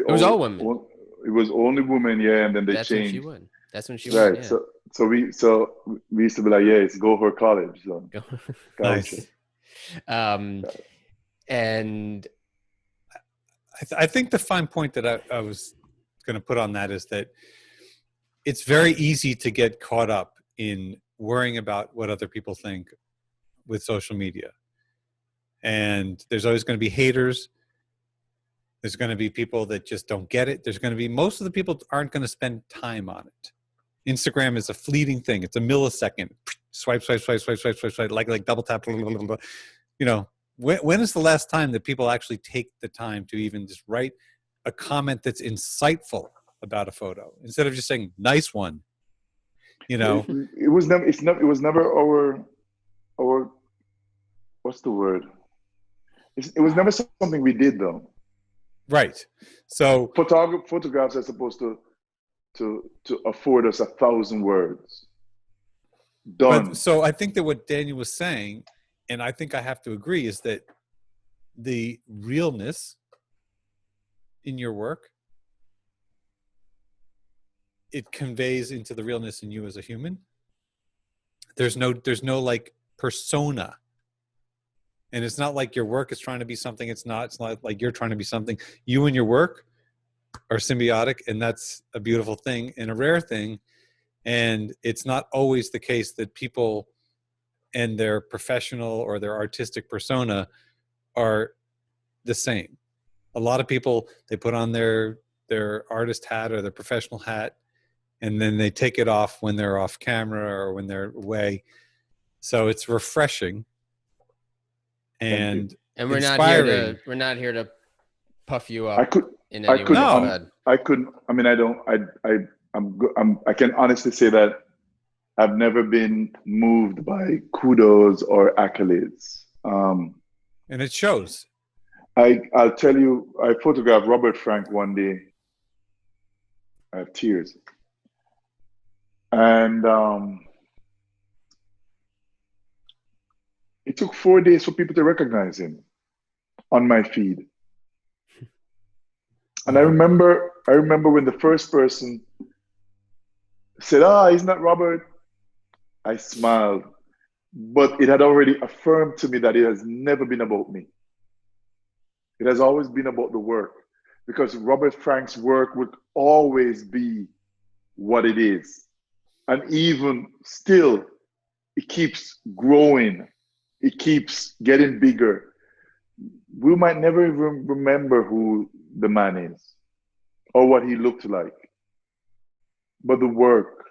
It was all women. It was only women, and then they changed. That's when she went. Right. Yeah. So we used to be like, it's Go Her College. So. Nice. And I think the fine point that I was going to put on that is that it's very easy to get caught up in worrying about what other people think with social media. And there's always going to be haters. There's going to be people that just don't get it. Most of the people aren't going to spend time on it. Instagram is a fleeting thing. It's a millisecond. Swipe, like double tap. When is the last time that people actually take the time to even just write a comment that's insightful about a photo instead of just saying nice one? It was never our what's the word? It was never something we did though. Right. So photographs are supposed to afford us 1,000 words. Done. But, so I think that what Daniel was saying, and I think I have to agree, is that the realness in your work, it conveys into the realness in you as a human. There's no like persona. And it's not like your work is trying to be something. It's not like you're trying to be something. You and your work are symbiotic, and that's a beautiful thing and a rare thing. And it's not always the case that people and their professional or their artistic persona are the same. A lot of people, they put on their artist hat or their professional hat, and then they take it off when they're off camera or when they're away. So it's refreshing. And And inspiring. we're not here to puff you up I could, in I any could, way. No. But I couldn't. I mean, I don't. I can honestly say that I've never been moved by kudos or accolades. And it shows. I'll tell you. I photographed Robert Frank one day. I have tears, and it took 4 days for people to recognize him on my feed. And I remember when the first person said, "Ah, isn't that Robert?" I smiled, but it had already affirmed to me that it has never been about me. It has always been about the work, because Robert Frank's work would always be what it is. And even still, it keeps growing. It keeps getting bigger. We might never even remember who the man is or what he looked like. But the work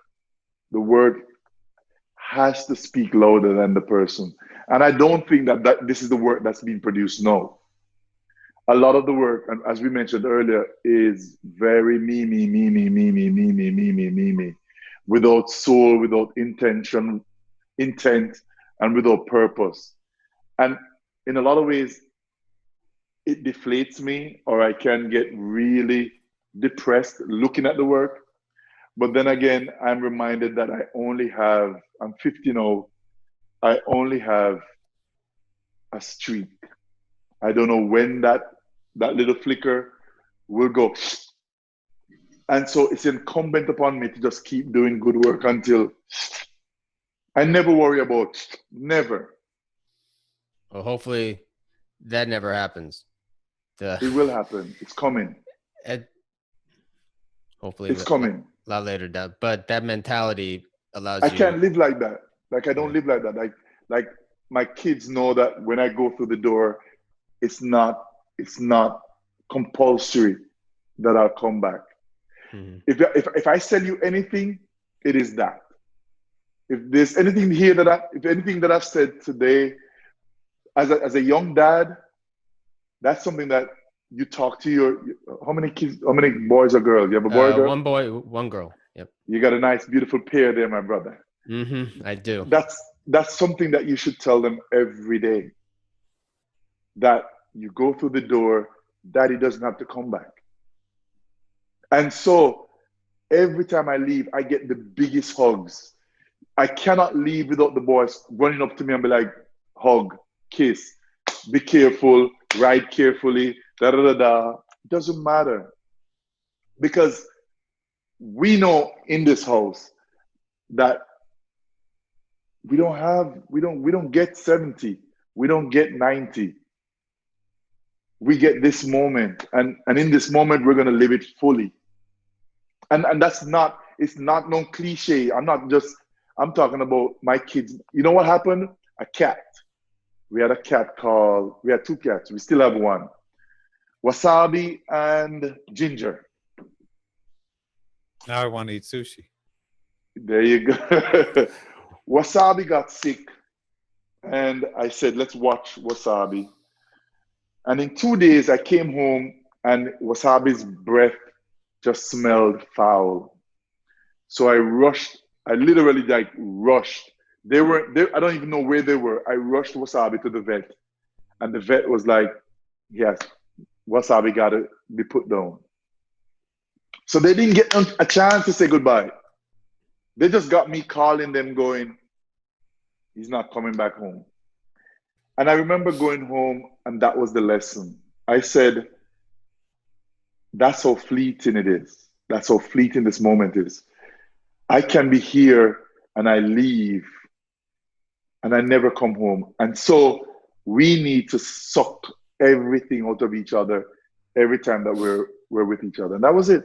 has to speak louder than the person. And I don't think that this is the work that's being produced now. A lot of the work, and as we mentioned earlier, is very me, without soul, without intent, and without purpose. And in a lot of ways, it deflates me, or I can get really depressed looking at the work. But then again, I'm reminded that I'm 50 now, I only have a streak. I don't know when that little flicker will go. And so it's incumbent upon me to just keep doing good work until I never worry about, never. well, hopefully that never happens. It will happen. It's coming. Hopefully It's coming. a lot later. But that mentality allows I you. can't live like that. Like I don't live like that. Like my kids know that when I go through the door, it's not compulsory that I'll come back. Mhm. If I sell you anything, it is that. If there's anything here if anything that I've said today, as a young dad, that's something that you talk to how many kids, how many boys or girls? You have a boy or girl? One boy, one girl. Yep. You got a nice, beautiful pair there, my brother. I do. That's something that you should tell them every day. That you go through the door, daddy doesn't have to come back. And so every time I leave, I get the biggest hugs. I cannot leave without the boys running up to me and be like, hug, kiss, be careful, ride carefully, da da da da. It doesn't matter. Because we know in this house that we don't get 70, we don't get 90. We get this moment, and in this moment we're gonna live it fully. And it's not no cliche. I'm talking about my kids. You know what happened? A cat. We had two cats. We still have one. Wasabi and Ginger. Now I want to eat sushi. There you go. Wasabi got sick, and I said, let's watch Wasabi. And in 2 days, I came home, and Wasabi's breath just smelled foul. So I literally like rushed. I don't even know where they were. I rushed Wasabi to the vet. And the vet was like, yes, Wasabi got to be put down. So they didn't get a chance to say goodbye. They just got me calling them going, he's not coming back home. And I remember going home, and that was the lesson. I said, that's how fleeting it is. That's how fleeting this moment is. I can be here and I leave and I never come home. And so we need to suck everything out of each other every time that we're with each other. And that was it.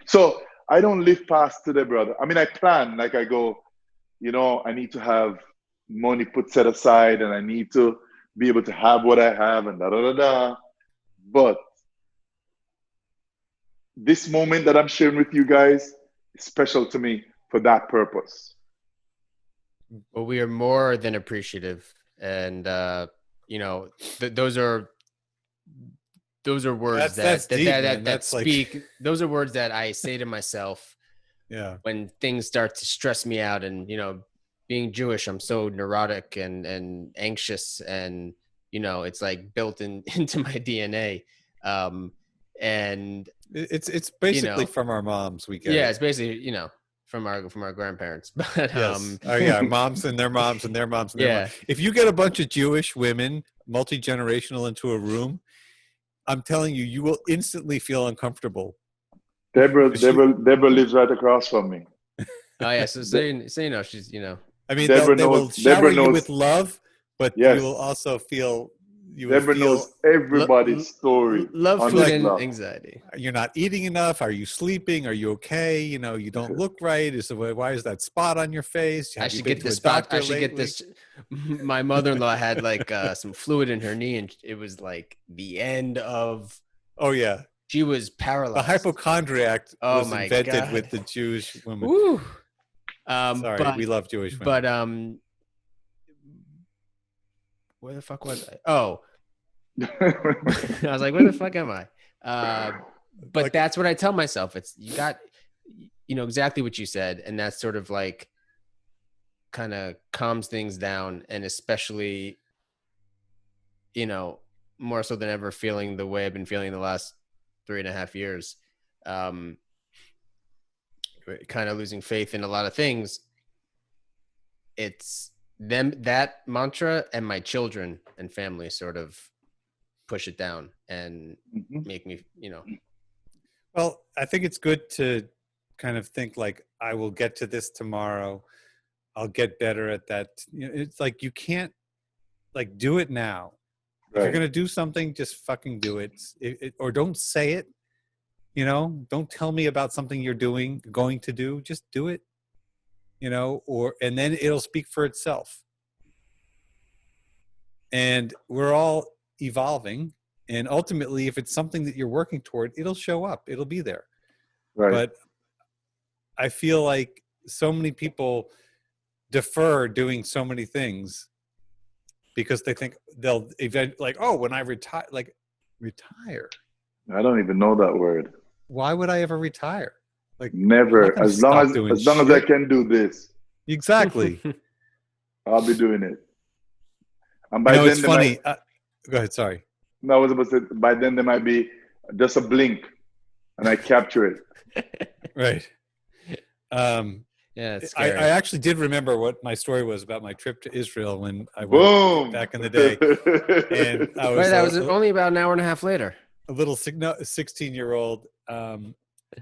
So I don't live past today, brother. I mean, I plan, like I go, I need to have money set aside and I need to be able to have what I have and da da da da. But this moment that I'm sharing with you guys is special to me for that purpose. Well, we are more than appreciative. And you know, those are words That's deep, man. that That's speak. like, those are words that I say to myself yeah. when things start to stress me out. And, you know, being Jewish, I'm so neurotic and anxious, and, you know, it's like built into my DNA. And It's basically know, from our moms. We get yeah, it. it's basically, you know, from our grandparents. But Yes. Oh yeah, our moms and their moms and their moms and their yeah, moms. If you get a bunch of Jewish women, multi-generational, into a room, I'm telling you, you will instantly feel uncomfortable. Deborah lives right across from me. oh yeah. So you know, she's, you know, I mean, Deborah they will knows. shower Deborah you knows. with love, but you will Yes, also feel, Deborah knows everybody's story love on food this like, and block. anxiety. you're not eating enough. Are you sleeping? Are you okay? You know, you don't look right. Why is that spot on your face? I Have you should been get to a this spot. I doctor should get lately? this. My mother-in-law had like some fluid in her knee, and it was like the end of. Oh yeah, She was the paralyzed. hypochondriac Oh was my invented God. with the Jewish woman. Woo. Sorry, we love Jewish women. But where the fuck was I? Oh, I was like, where the fuck am I? But Like- that's what I tell myself. It's, you got, you know, exactly what you said, and that's sort of like kind of calms things down, and especially, you know, more so than ever, feeling the way I've been feeling the last 3.5 years. Kind of losing faith in a lot of things. It's them, that mantra, and my children and family sort of push it down and make me, you know. Well, I think it's good to kind of think like, I will get to this tomorrow. I'll get better at that. You know, it's like, you can't like do it now. If you're Right. going to do something, just fucking do it. Or don't say it. You know, don't tell me about something you're going to do. Just do it. You know, and then it'll speak for itself. And we're all evolving. And ultimately, if it's something that you're working toward, it'll show up. It'll be there. Right. But I feel like so many people defer doing so many things because they think they'll like, oh, when I retire, like, retire. I don't even know that word. Why would I ever retire? Like, Never. As long as I can do this, exactly. I'll be doing it. And You by know, then it's funny. Go ahead. Sorry. No, I was about to say, by then there might be just a blink, and I capture it. Right. Yeah, it's I scary. actually did remember what my story was about my trip to Israel when I went Boom! back in the day. And I was, Right, that was only about an hour and a half later. a little 16-year-old.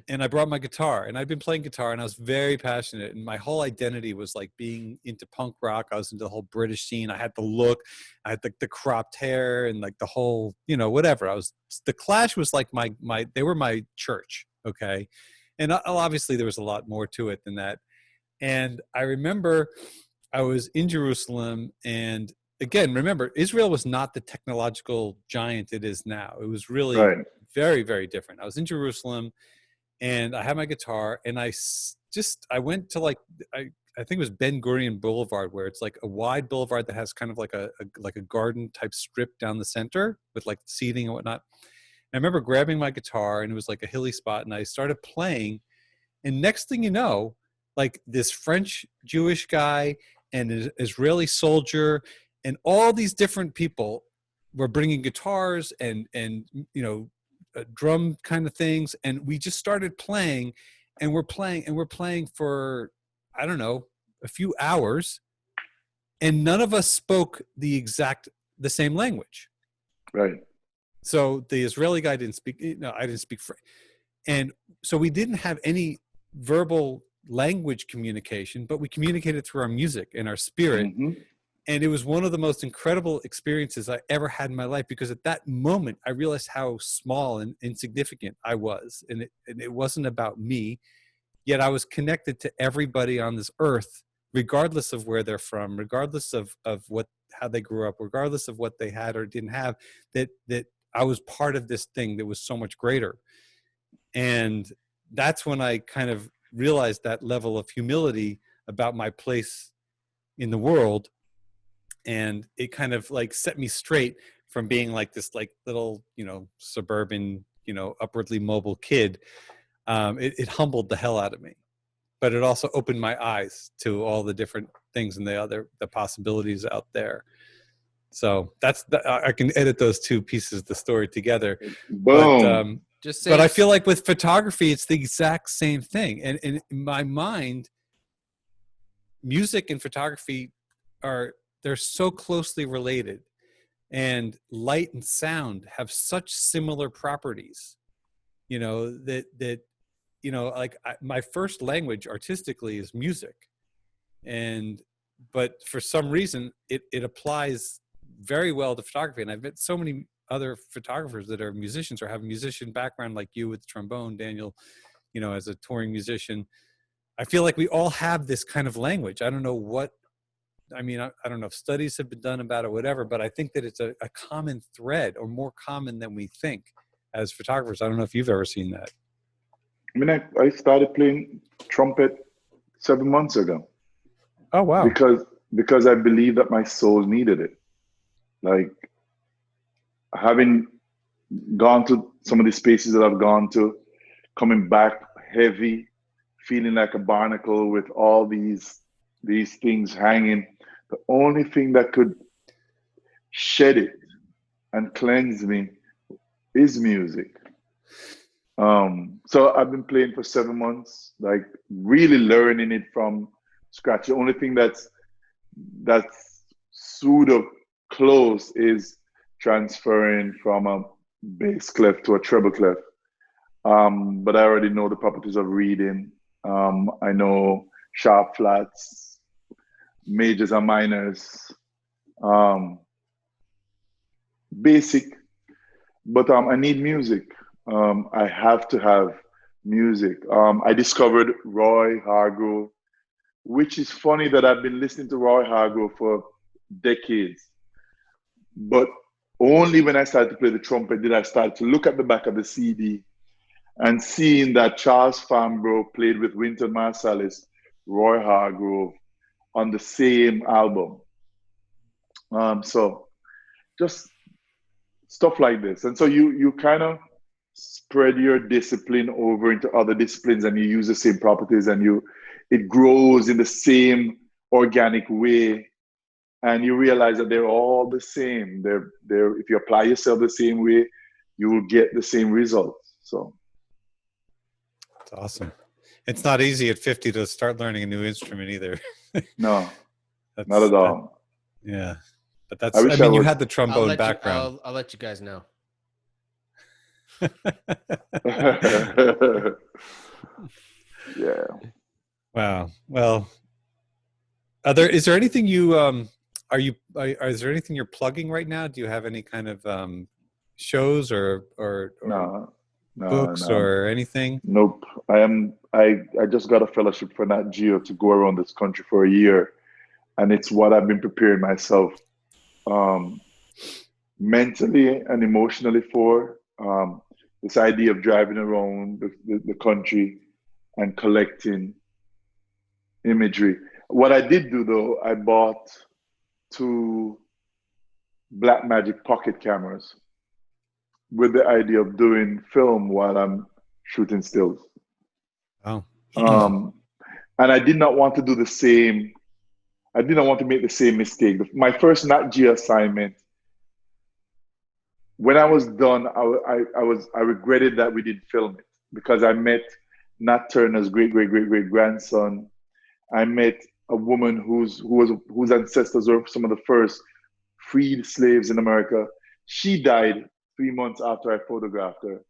And I brought my guitar, and I'd been playing guitar, and I was very passionate. And my whole identity was like being into punk rock. I was into the whole British scene. I had the look, I had the cropped hair, and like the whole, you know, whatever. The Clash was like they were my church. Okay. And obviously there was a lot more to it than that. And I remember I was in Jerusalem, and again, remember, Israel was not the technological giant it is now. It was really Right. very, very different. I was in Jerusalem, and I had my guitar, and I went to like, I think it was Ben Gurion Boulevard, where it's like a wide boulevard that has kind of like a garden type strip down the center with like seating and whatnot. And I remember grabbing my guitar, and it was like a hilly spot, and I started playing, and next thing you know, like this French Jewish guy and an Israeli soldier and all these different people were bringing guitars and you know, drum kind of things, and we just started playing, and we're playing for, I don't know, a few hours, and none of us spoke the same language. Right. So the Israeli guy didn't speak, no, I didn't speak French, and so we didn't have any verbal language communication, but we communicated through our music and our spirit. Mm-hmm. And it was one of the most incredible experiences I ever had in my life, because at that moment I realized how small and insignificant I was. And it wasn't about me, yet I was connected to everybody on this earth, regardless of where they're from, regardless of how they grew up, regardless of what they had or didn't have, that I was part of this thing that was so much greater. And that's when I kind of realized that level of humility about my place in the world. and it kind of like set me straight from being like this like little, suburban, upwardly mobile kid. It humbled the hell out of me, but it also opened my eyes to all the different things and the possibilities out there. So I can edit those two pieces of the story together. Boom. But I feel like with photography, it's the exact same thing. And in my mind, music and photography they're so closely related, and light and sound have such similar properties, my first language artistically is music. But for some reason it applies very well to photography. And I've met so many other photographers that are musicians or have a musician background, like you with trombone, Daniel, as a touring musician. I feel like we all have this kind of language. I don't know I don't know if studies have been done about it, whatever, but I think that it's a common thread, or more common than we think as photographers. I don't know if you've ever seen that. I mean, I started playing trumpet 7 months ago. Oh, wow. Because I believe that my soul needed it. Like, having gone to some of the spaces that I've gone to, coming back heavy, feeling like a barnacle with all these things hanging, the only thing that could shed it and cleanse me is music. So I've been playing for 7 months, like really learning it from scratch. The only thing that's pseudo close is transferring from a bass clef to a treble clef. But I already know the properties of reading. I know sharp flats, majors and minors, basic, but I need music. I have to have music. I discovered Roy Hargrove, which is funny that I've been listening to Roy Hargrove for decades. But only when I started to play the trumpet did I start to look at the back of the CD and seeing that Charles Fambro played with Wynton Marsalis, Roy Hargrove on the same album. So just stuff like this. And so you kind of spread your discipline over into other disciplines, and you use the same properties, and it grows in the same organic way. And you realize that they're all the same. They're if you apply yourself the same way, you will get the same results. So it's awesome. It's not easy at 50 to start learning a new instrument either. No, not at all. Yeah, but that's. I mean, you had the trombone background. I'll let you guys know. Yeah. Wow. Well, is there anything you is there anything you're plugging right now? Do you have any kind of shows or No, books or anything? Nope. I just got a fellowship for Nat Geo to go around this country for a year, and it's what I've been preparing myself mentally and emotionally for. This idea of driving around the country and collecting imagery. What I did do, though, I bought 2 Blackmagic pocket cameras with the idea of doing film while I'm shooting stills. Oh. And I did not want to do the same. I did not want to make the same mistake. My first Nat Geo assignment, when I was done, I regretted that we didn't film it, because I met Nat Turner's great grandson. I met a woman whose ancestors were some of the first freed slaves in America. She died 3 months after I photographed her,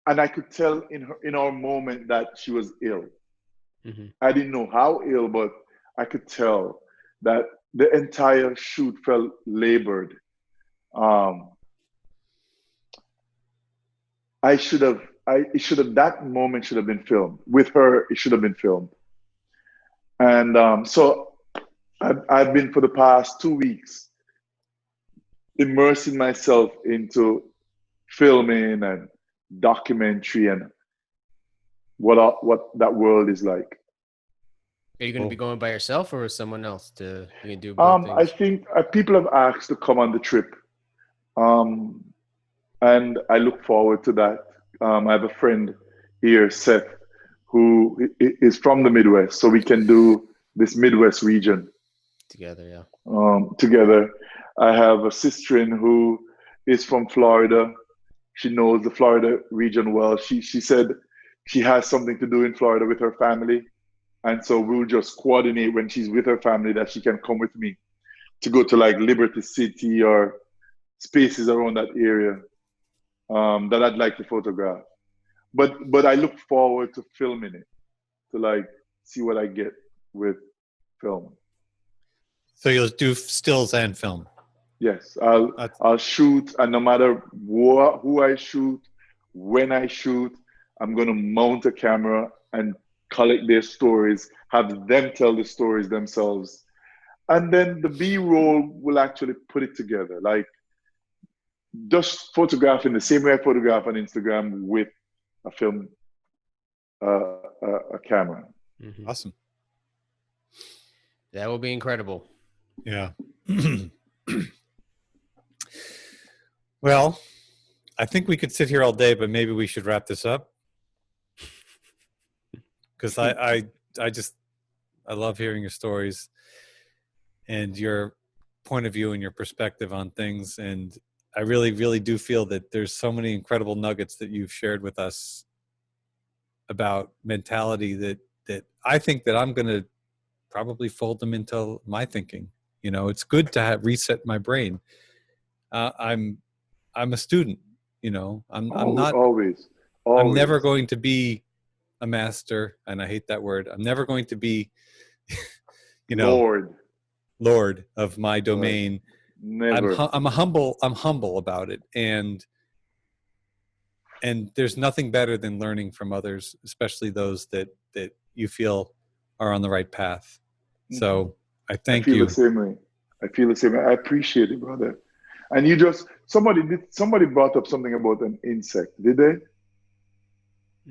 and I could tell in our moment that she was ill. Mm-hmm. I didn't know how ill, but I could tell that the entire shoot felt labored. That moment should have been filmed. With her, it should have been filmed. And so I've been, for the past 2 weeks, immersing myself into filming and documentary and what that world is like. Are you going to be going by yourself or with someone else you can do both I things? think people have asked to come on the trip, um, and I look forward to that. I have a friend here, Seth, who is from the Midwest, so we can do this Midwest region Together, yeah. together. I have a sister in who is from Florida. She knows the Florida region well. She said she has something to do in Florida with her family, and so we'll just coordinate when she's with her family that she can come with me to go to like Liberty City or spaces around that area that I'd like to photograph. But I look forward to filming it, to like see what I get with film. So you'll do stills and film. Yes, I'll shoot, and no matter who I shoot, when I shoot, I'm gonna mount a camera and collect their stories, have them tell the stories themselves, and then the B-roll will actually put it together, like just photographing the same way I photograph on Instagram with a film, a camera. Mm-hmm. Awesome. That will be incredible. Yeah. Well, I think we could sit here all day, but maybe we should wrap this up. Because I love hearing your stories and your point of view and your perspective on things. And I really, really do feel that there's so many incredible nuggets that you've shared with us about mentality that I think that I'm going to probably fold them into my thinking. You know, it's good to reset my brain. I'm a student, you know, I'm not always. I'm never going to be a master, and I hate that word. I'm never going to be, you know, Lord of my domain. Right. Never. I'm humble about it. And there's nothing better than learning from others, especially those that you feel are on the right path. So I thank you. I feel the same way. I appreciate it, brother. And you just somebody brought up something about an insect, did they?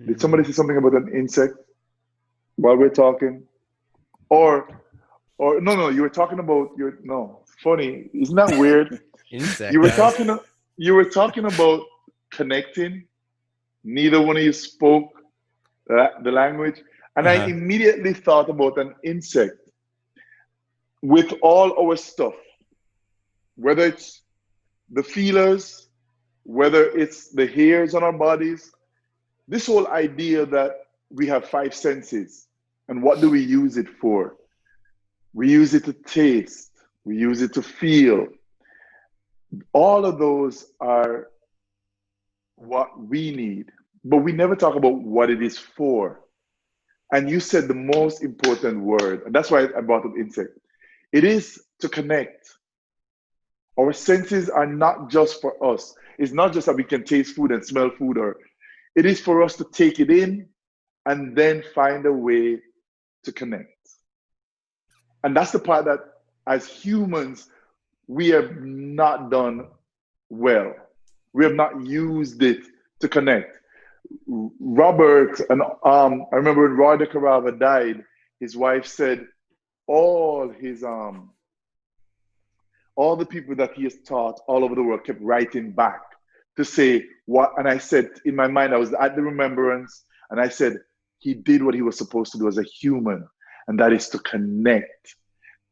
Did somebody say something about an insect while we're talking? Or no, you were talking about funny. Isn't that weird? Insect. You were talking about connecting. Neither one of you spoke the language. And I immediately thought about an insect. With all our stuff, whether it's the feelers, whether it's the hairs on our bodies, this whole idea that we have 5 senses, and what do we use it for? We use it to taste, we use it to feel. All of those are what we need, but we never talk about what it is for. And you said the most important word, and that's why I brought up insect. It is to connect. Our senses are not just for us. It's not just that we can taste food and smell food, or it is for us to take it in and then find a way to connect. And that's the part that as humans, we have not done well. We have not used it to connect. Robert, and I remember when Roy de Carava died, his wife said, all the people that he has taught all over the world kept writing back to say what, and I said in my mind, I was at the remembrance, and I said, he did what he was supposed to do as a human, and that is to connect,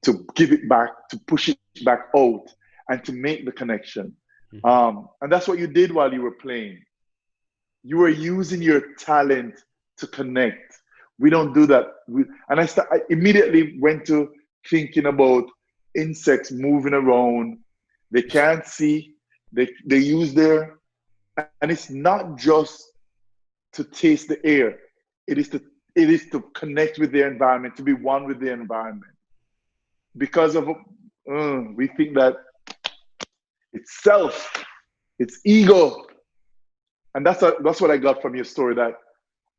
to give it back, to push it back out, and to make the connection. And that's what you did while you were playing. You were using your talent to connect. We don't do that. I immediately went to thinking about insects moving around. They can't see. They use their, and it's not just to taste the air. It is to connect with their environment, to be one with their environment. Because of we think that it's self, it's ego, and that's what I got from your story. That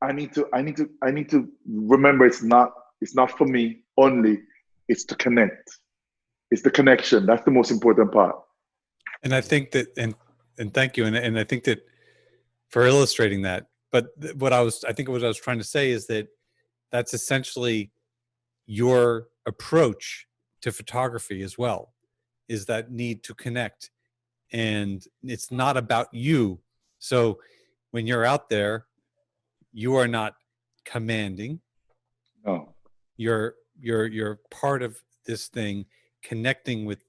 I need to remember it's not for me only. It's to connect. It's the connection. That's the most important part. And I think that, and thank you. And I think that for illustrating that, but what I was trying to say is that that's essentially your approach to photography as well, is that need to connect. And it's not about you. So when you're out there, you are not commanding. No. You're part of this thing, connecting with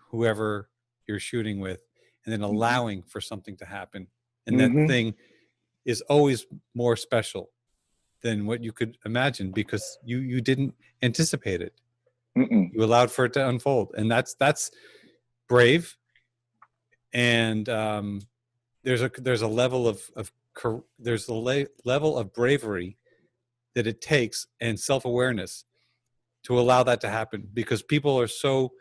whoever you're shooting with, and then allowing for something to happen. And that thing is always more special than what you could imagine, because you didn't anticipate it. You allowed for it to unfold, and that's brave. And there's a level of level of bravery that it takes, and self-awareness, to allow that to happen, because people are so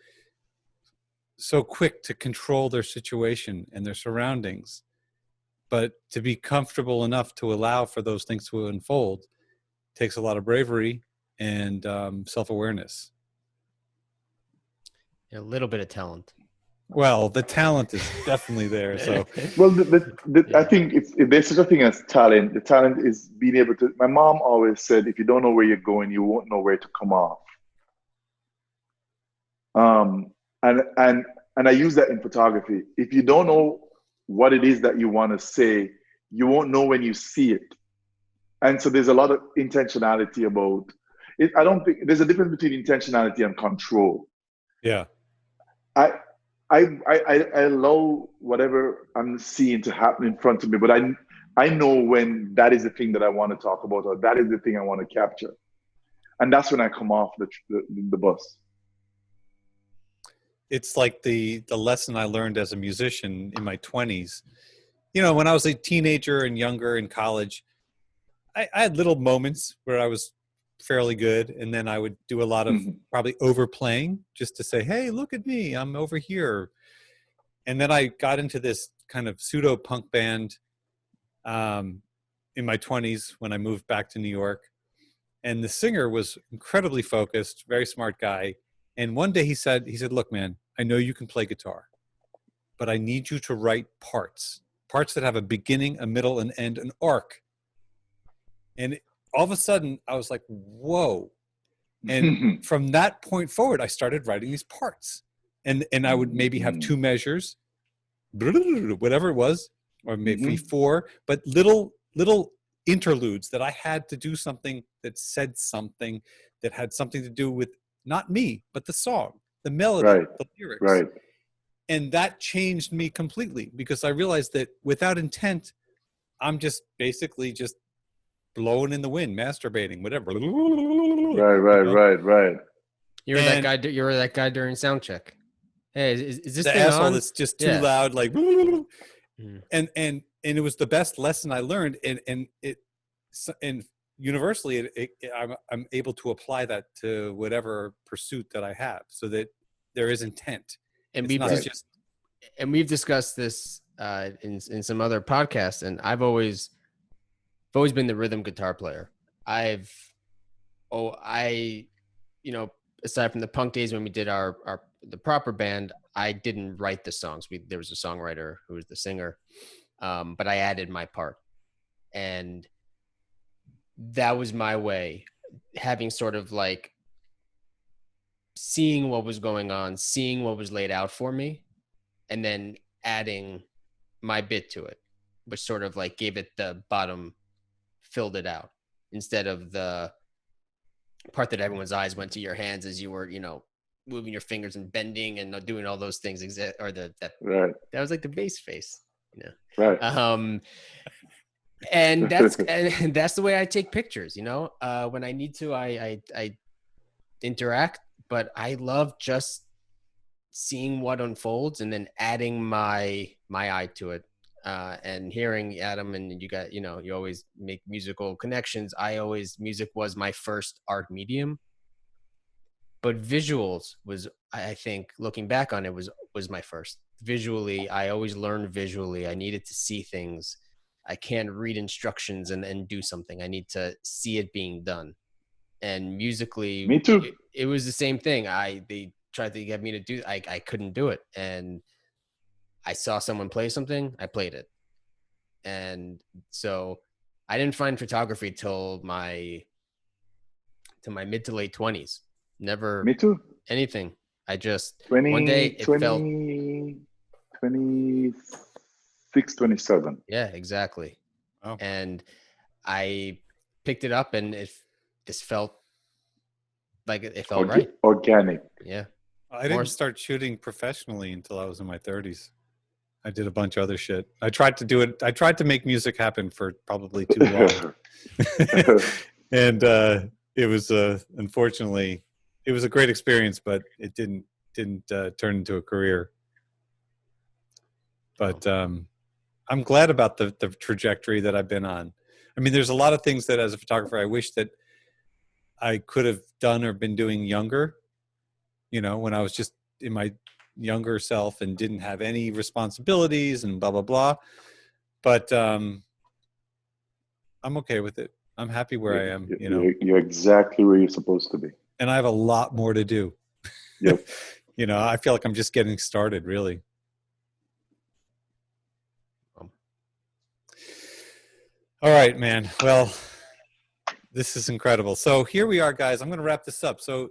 quick to control their situation and their surroundings. But to be comfortable enough to allow for those things to unfold takes a lot of bravery and self-awareness. A little bit of talent. Well, the talent is definitely there. So, well, I think there's such a thing as talent. The talent is being able to. My mom always said, if you don't know where you're going, you won't know where to come off. And I use that in photography. If you don't know what it is that you want to say, you won't know when you see it. And so there's a lot of intentionality about it. I don't think there's a difference between intentionality and control. Yeah. I allow whatever I'm seeing to happen in front of me, but I know when that is the thing that I want to talk about, or that is the thing I want to capture, and that's when I come off the bus. It's like the lesson I learned as a musician in my 20s. You know, when I was a teenager and younger in college, I had little moments where I was fairly good, and then I would do a lot of probably overplaying just to say, hey, look at me, I'm over here. And then I got into this kind of pseudo punk band in my 20s when I moved back to New York. And the singer was incredibly focused, very smart guy. And one day he said, look, man, I know you can play guitar, but I need you to write parts that have a beginning, a middle, an end, an arc. And all of a sudden I was like, whoa. And from that point forward, I started writing these parts, and I would maybe have 2 measures, whatever it was, or maybe 4, but little interludes that I had to do something that said something that had something to do with not me, but the song, the melody, the lyrics. Right. And that changed me completely, because I realized that without intent, I'm just basically just blowing in the wind, masturbating, whatever. Right. You were that guy. You were that guy during sound check. Hey, is this the thing asshole on? that's just too loud, like, and it was the best lesson I learned, and universally, I'm able to apply that to whatever pursuit that I have, so that there is intent. And we've discussed this in some other podcasts, and I've always been the rhythm guitar player. Aside from the punk days when we did the proper band, I didn't write the songs. There was a songwriter who was the singer, but I added my part, and that was my way, having sort of like seeing what was going on, seeing what was laid out for me, and then adding my bit to it, which sort of like gave it the bottom, filled it out, instead of the part that everyone's eyes went to your hands as you were, moving your fingers and bending and doing all those things. That was like the bass face, Right. And that's the way I take pictures. When I need to, I interact, but I love just seeing what unfolds and then adding my eye to it. And hearing Adam, and you always make musical connections. Music was my first art medium, but visuals was, I think, looking back on it, was my first. Visually, I always learned visually. I needed to see things. I can't read instructions and do something. I need to see it being done. And musically, me too. It was the same thing. They tried to get me to do. I couldn't do it, and I saw someone play something, I played it. And so I didn't find photography till my mid to late 20s. Never Me too. anything. I just 20, one day it 20, felt 26, 27. yeah, exactly. Oh. And I picked it up and it just felt like it felt right. Organic. Yeah. I didn't start shooting professionally until I was in my 30s. I did a bunch of other shit. I tried to do it. I tried to make music happen for probably too long. And it was unfortunately, it was a great experience, but it didn't turn into a career. But I'm glad about the trajectory that I've been on. I mean, there's a lot of things that as a photographer, I wish that I could have done or been doing younger, you know, when I was just in my younger self and didn't have any responsibilities and blah, blah, blah. But I'm okay with it. I'm happy where I am, you know. You're exactly where you're supposed to be. And I have a lot more to do. Yep. You know, I feel like I'm just getting started, really. All right, man. Well, this is incredible. So here we are, guys. I'm going to wrap this up. So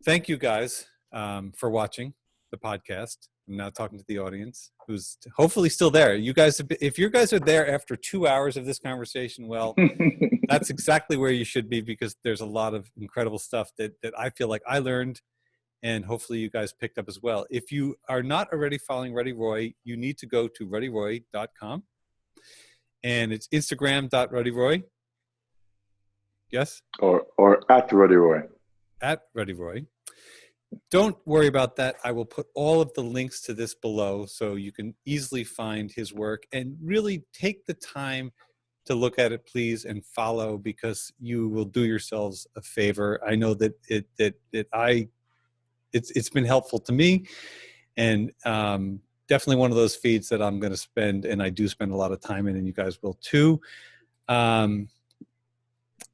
thank you guys for watching the podcast. I'm now talking to the audience who's hopefully still there. You guys, if you guys are there after 2 hours of this conversation, well, that's exactly where you should be, because there's a lot of incredible stuff that I feel like I learned, and hopefully you guys picked up as well. If you are not already following Ruddy Roye, you need to go to ruddyroye.com. And it's Instagram.RuddyRoye. Yes? Or at Ruddy Roye. At Ruddy Roye. Don't worry about that. I will put all of the links to this below so you can easily find his work, and really take the time to look at it, please, and follow, because you will do yourselves a favor. I know that it's been helpful to me, and definitely one of those feeds that I'm going to spend, and I do spend a lot of time in, and you guys will too. I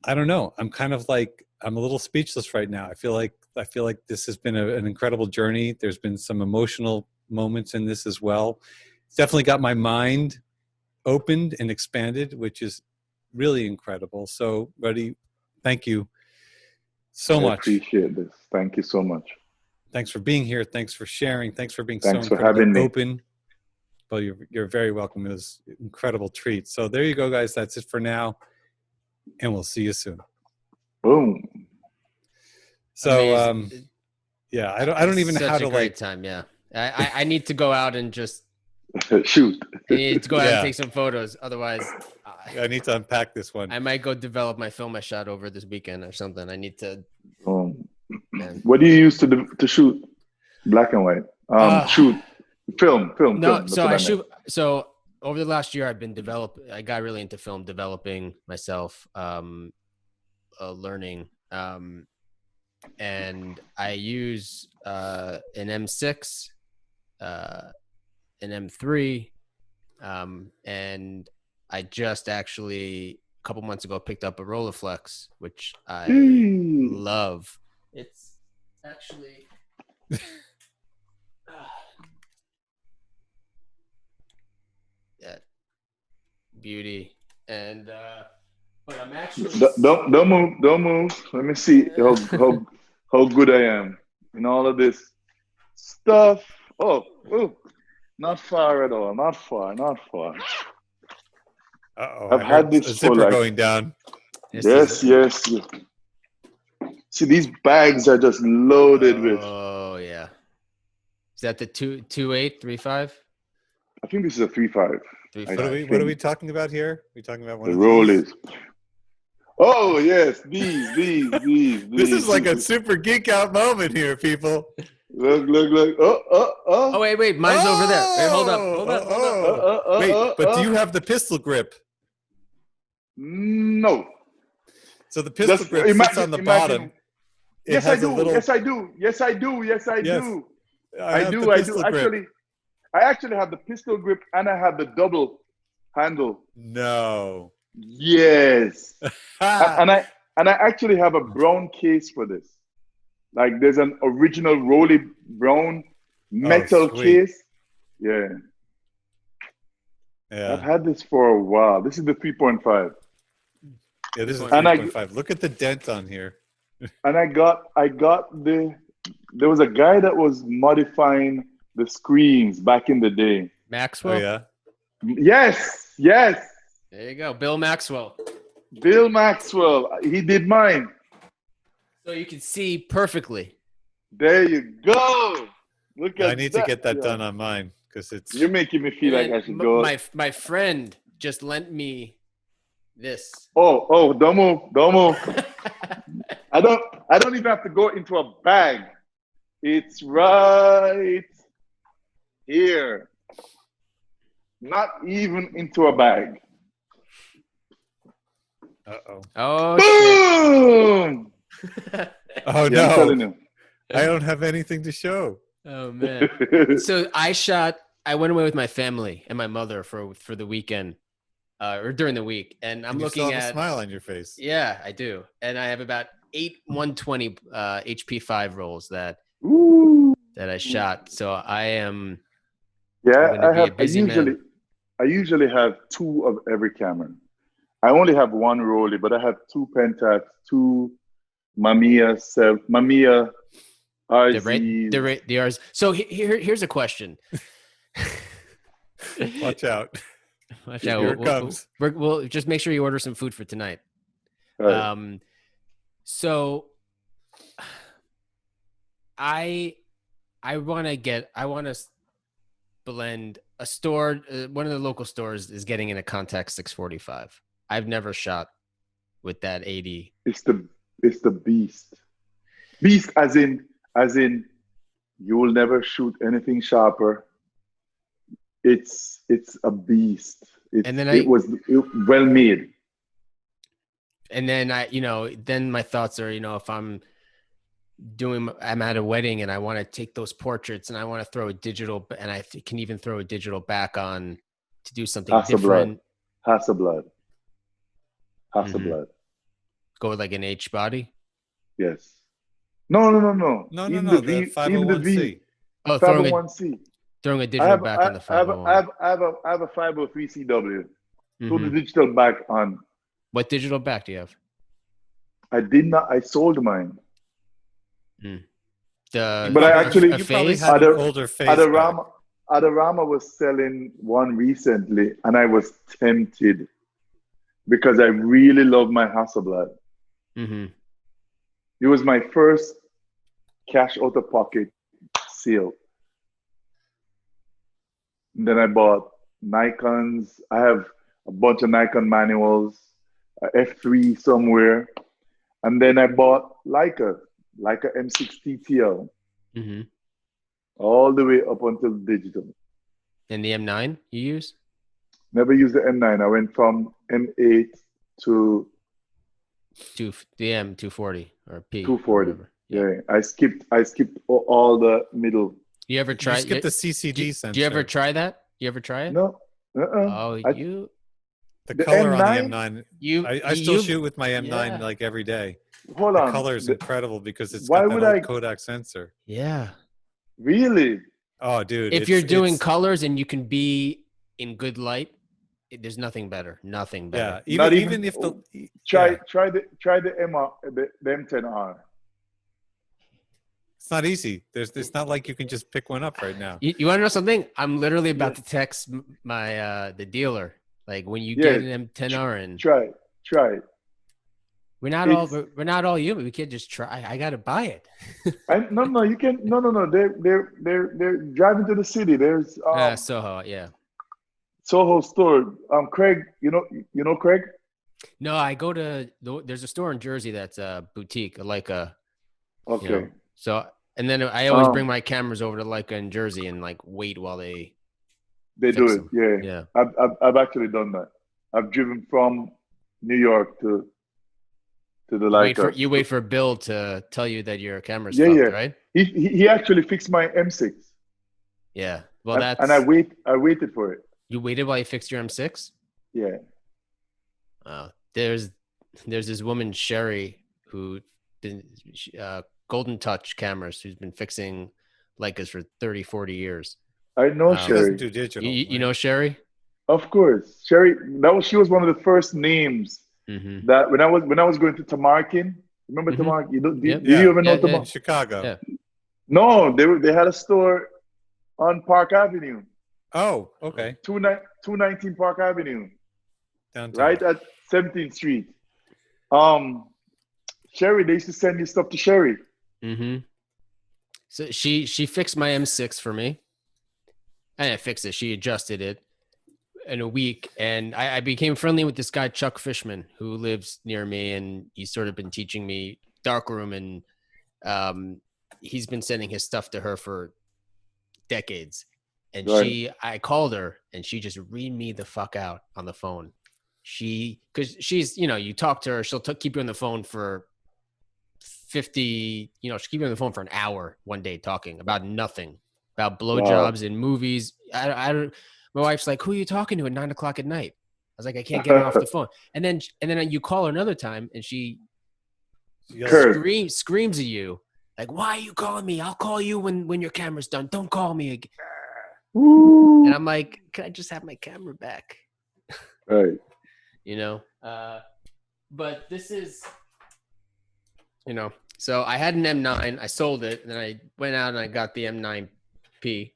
don't know. I'm kind of like, I'm a little speechless right now. I feel like this has been an incredible journey. There's been some emotional moments in this as well. It's definitely got my mind opened and expanded, which is really incredible. So, Ruddy, thank you so much. I appreciate this. Thank you so much. Thanks for being here. Thanks for sharing. Thanks for being Thanks so for having incredibly me. open. Well, you're very welcome. It was an incredible treat. So there you go, guys. That's it for now, and we'll see you soon. Boom. So yeah, I don't even know Such how a to great like time. Yeah. I need to go out and just Shoot. I need to go out Yeah. and take some photos. Otherwise, I need to unpack this one. I might go develop my film I shot over this weekend or something. I need to. Man. What do you use to shoot? Black and white. Shoot. Film. No, That's so what I meant. shoot. So over the last year, I got really into film, developing myself, learning, and I use an M6, an M3, and I just actually a couple months ago picked up a Rolleiflex, which I love. It's actually yeah, beauty, and but I'm actually Don't move. Let me see how good I am in all of this stuff. Oh, not far at all. Not far. Uh-oh, I've I had heard this a for zipper like going down. yes. See, these bags are just loaded with. Oh yeah, is that the 2.835? I think this is a 3.5. 3.5. What are we talking about here? We talking about one The of roll these? is. Oh yes, these. This is like a super geek out moment here, people. Look. Oh wait, mine's over there. Wait, hold up. Wait, but do you have the pistol grip? No. So the pistol grip sits on the bottom. Yes, I do. Yes, I do. I do. I actually have the pistol grip, and I have the double handle. No. Yes. and I actually have a brown case for this. Like there's an original Rolly brown metal case. Yeah. I've had this for a while. This is the 3.5. Yeah, this is 3.5. Look at the dent on here. and I got there was a guy that was modifying the screens back in the day. Maxwell. Oh yeah. Yes, yes. There you go, Bill Maxwell. Bill Maxwell. He did mine. So you can see perfectly. There you go. Look at I need to that. get that Yeah. done on mine because it's. You're making me feel like And I should go. My friend just lent me this. Oh, don't move. I don't even have to go into a bag. It's right here. Not even into a bag. Uh-oh. Oh Boom! shit. Oh Yeah, I'm telling no! you. I don't have anything to show. Oh man. So I went away with my family and my mother for the weekend, or during the week, and I'm And you looking still have a at. smile on your face. Yeah, I do, and I have about 8 120 HP5 rolls that Ooh. I shot. So I am. Yeah, I'm gonna be a busy man. I usually have 2 of every camera. I only have 1 Rolly, but I have 2 Pentax, 2 Mamiya RZs. The R's. So here's a question. Watch out! Watch out. Here it comes. We'll just make sure you order some food for tonight. Right. So I want to blend a store. One of the local stores is getting in a Contax 645. I've never shot with that 80. It's the beast. Beast as in you will never shoot anything sharper. It's a beast. It was well made. And then then my thoughts are, if I'm at a wedding and I want to take those portraits and I want to throw a digital, and I can even throw a digital back on to do something different. Hasselblad. Go with like an H body. Yes. No. No. The Even the 501C. V. Oh, 501C. throwing a digital back on the 501. I have a 503 CW. Throw the Mhm. digital back on. What digital back do you have? I did not. I sold mine. But I actually you probably phase. had an older phase. Adorama was selling one recently, and I was tempted because I really love my Hasselblad. Mm-hmm. It was my first cash out of pocket sale. And then I bought Nikons. I have a bunch of Nikon manuals, a F3 somewhere. And then I bought Leica M6 TTL, Mm-hmm. all the way up until digital. And the M9 you use? Never used the M9. I went from M8 to the M240 or P. 240. Yeah, I skipped all the middle. You ever try? You skip the CCD sensor. Do you ever try that? You ever try it? No. Oh, the the color M9? on the M9. I still shoot with my M9 like every day. Hold on. The color is incredible because it's why got that would old I- Kodak sensor. Yeah. Really? Oh, dude! If you're doing colors and you can be in good light, there's nothing better. Nothing better. Yeah, Not even if the Try the M10R. it's not easy. It's not like you can just pick one up right now. You want to know something? I'm literally about to text my the dealer. Like when you get an M10R in. Try it. We're not all human. We can't just try. I gotta buy it. No, you can. No. They're driving to the city. There's Soho, yeah. Soho store. Craig, you know Craig? No, I go to there's a store in Jersey that's a boutique, Leica. Okay. So and then I always bring my cameras over to Leica in Jersey and like wait while they do it. them. Yeah. I've actually done that. I've driven from New York to the Leica. You wait for Bill to tell you that your camera's fucked, right? He actually fixed my M6. Yeah. Well, and I waited for it. You waited while you fixed your M6? Yeah. There's this woman Sherry who Golden Touch cameras who's been fixing Leicas for 30-40 years. I know She Sherry. doesn't do digital. You know Sherry? Of course, Sherry. She was one of the first names Mm-hmm. that when I was going to Tamarkin, Remember Mhm. Tamaki? Yep. Do you ever know Yeah, yeah. In Tamaki? Chicago. Yeah. No, they had a store on Park Avenue, Oh, okay. 219 Park Avenue, Downtown. right at 17th Street. Um, Sherry, they used to send you stuff to Sherry. Mm-hmm. So she fixed my M6 for me. I didn't fix it. She adjusted it in a week, and I became friendly with this guy Chuck Fishman, who lives near me, and he's sort of been teaching me darkroom, and he's been sending his stuff to her for decades. And Right. I called her, and she just read me the fuck out on the phone. Because she's, you talk to her, she'll keep you on the phone for 50, she'll keep you on the phone for an hour one day talking about nothing, about Wow. blowjobs and movies. I don't. My wife's like, "Who are you talking to at 9 o'clock at night?" I was like, "I can't get her off the phone." And then you call her another time, and she Yells. Kurt. screams at you like, "Why are you calling me? I'll call you when your camera's done. Don't call me again." Woo. And I'm like, "Can I just have my camera back?" Right. But this is, so I had an M9. I sold it, and then I went out and I got the M9P.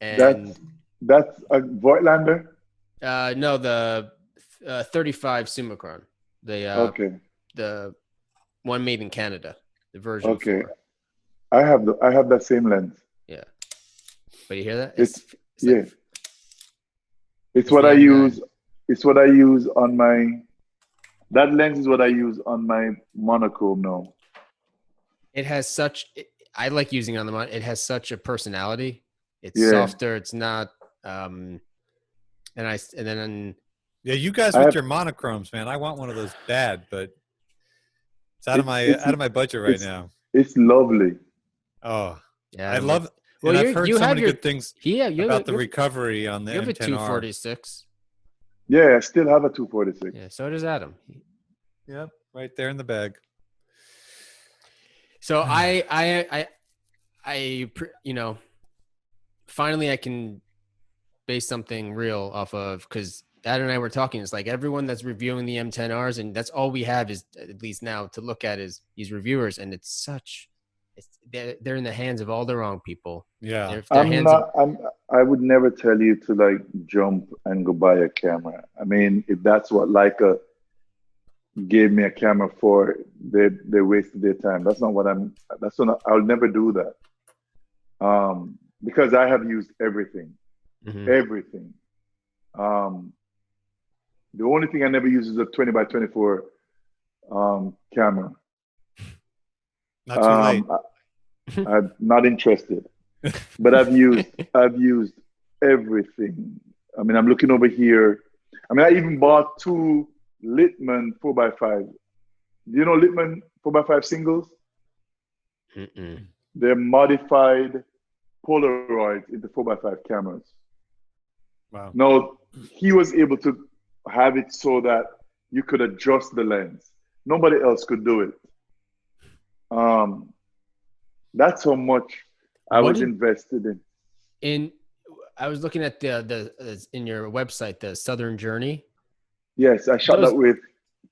And That's a Voigtlander. no, the 35 Summicron, Okay. the one made in Canada, the version Okay. 4. I have that same lens. Yeah, but you hear that? It's like, It's it's what the I M9. use. It's what I use on my. That lens is what I use on my monochrome now. It has such. I like using it on the mon. It has such a personality. It's Yeah. softer. It's not. And then Yeah, you guys I with have. your monochromes, man. I want one of those bad, but it's out of It's my budget right it's now. it's lovely. Oh, yeah, I love, well, and I've heard so many good things about the recovery on the you have a M10R. 246. Yeah, I still have a 246. Yeah, so does Adam. Yep, right there in the bag. So finally I can base something real off of, because Adam and I were talking. It's like everyone that's reviewing the M10Rs, and that's all we have is, at least now, to look at is these reviewers, and they're in the hands of all the wrong people. Yeah, I would never tell you to like jump and go buy a camera. I mean, if that's what Leica gave me a camera for, they wasted their time. I'll never do that. Because I have used everything. Mm-hmm. Everything. The only thing I never use is a 20 by 24 camera. not too late. I'm not interested. But I've used everything. I mean, I'm looking over here. I mean, I even bought 2 Littmann 4x5. Do you know Littmann 4x5 singles? Mm-mm. They're modified Polaroids into 4x5 cameras. Wow. Now, he was able to have it so that you could adjust the lens. Nobody else could do it. That's how much I was invested in. I was looking at the in your website, the Southern Journey. Yes, I shot that with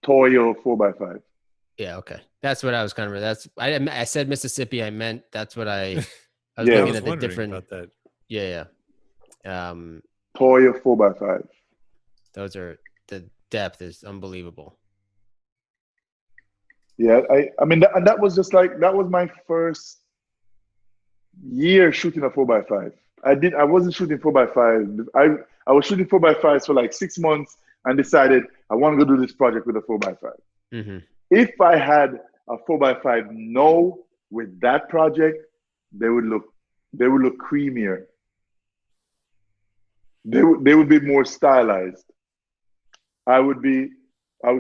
Toyo 4x5. Yeah, okay, that's what I was kind of. I said Mississippi. I meant that's what I was Yeah. looking at the different. About that. Yeah. Toyo 4x5. Those are, the depth is unbelievable. Yeah, I mean, that was just like, that was my first year shooting a 4x5. I wasn't shooting 4x5. I was shooting 4x5s for like 6 months and decided I want to go do this project with a 4x5. Mm-hmm. If I had a 4x5 now with that project, they would look creamier. They would be more stylized. I would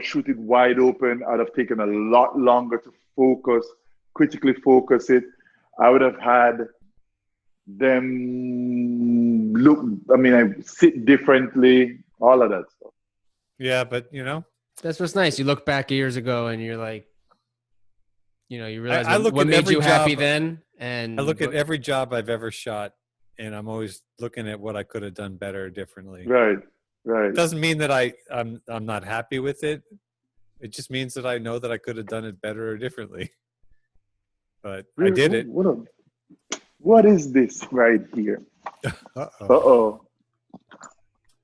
shoot it wide open. I'd have taken a lot longer to critically focus it. I would have had them I sit differently, all of that stuff. Yeah, but that's what's nice. You look back years ago and you're like, you realize what made you happy then. And I look at every job I've ever shot, and I'm always looking at what I could have done better, differently. Right. It doesn't mean that I'm not happy with it, It just means that I know that I could have done it better or differently. But I did it. What is this right here? Uh-oh. Uh-oh.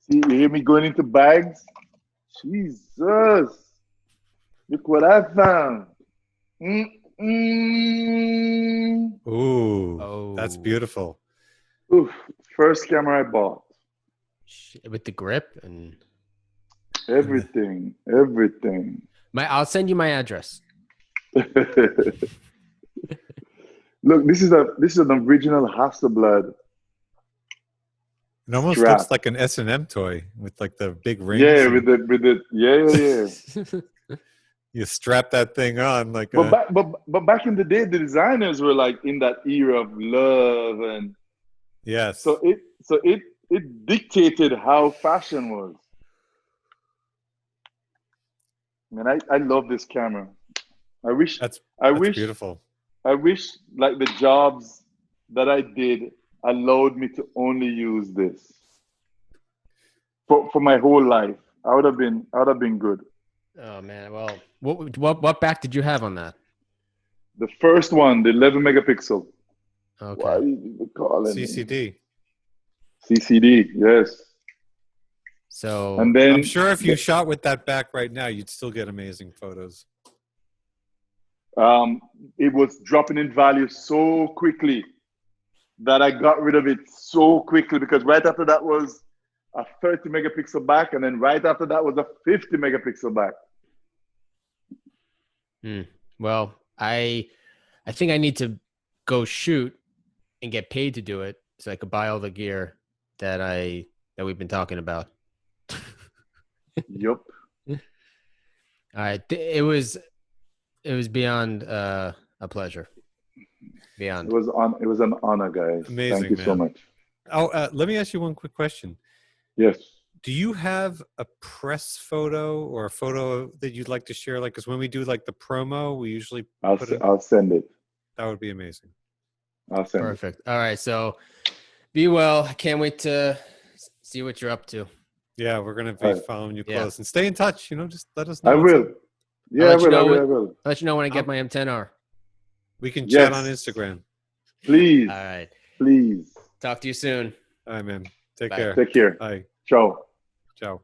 See, you hear me going into bags? Jesus. Look what I found. Mm-mm. Ooh, that's beautiful. Oof. First camera I bought. With the grip and Everything. I'll send you my address. Look, this is an original Hasselblad. It almost strap. looks like an S&M toy with like the big rings. Yeah, with the yeah. You strap that thing on like. But back in the day, the designers were like in that era of love, and yes. So it dictated how fashion was. Man, I love this camera. I wish that's beautiful. I wish like the jobs that I did allowed me to only use this for my whole life. I would have been good. Oh man, well, what back did you have on that? The first one, the 11 megapixel. Okay. Why are you calling CCD. CCD, yes. So and then I'm sure if you shot with that back right now, you'd still get amazing photos. It was dropping in value so quickly that I got rid of it so quickly, because right after that was a 30 megapixel back, and then right after that was a 50 megapixel back. Well, I think I need to go shoot and get paid to do it so I could buy all the gear that we've been talking about. Yep. All right. It was beyond a pleasure. Beyond. It was an honor, guys. Amazing, Thank you so much. Oh, let me ask you one quick question. Yes. Do you have a press photo or a photo that you'd like to share? Like, because when we do like the promo, we usually I'll send it. That would be amazing. I'll send Perfect. All right. So be well. I can't wait to see what you're up to. Yeah, we're going to be following you close. And stay in touch. Just let us know. I will. Yeah, I will. I'll let you know when I get my M10R. We can chat on Instagram. Please. All right. Please. Talk to you soon. All right, man. Take Bye. care. Take care. Bye. Ciao. Ciao.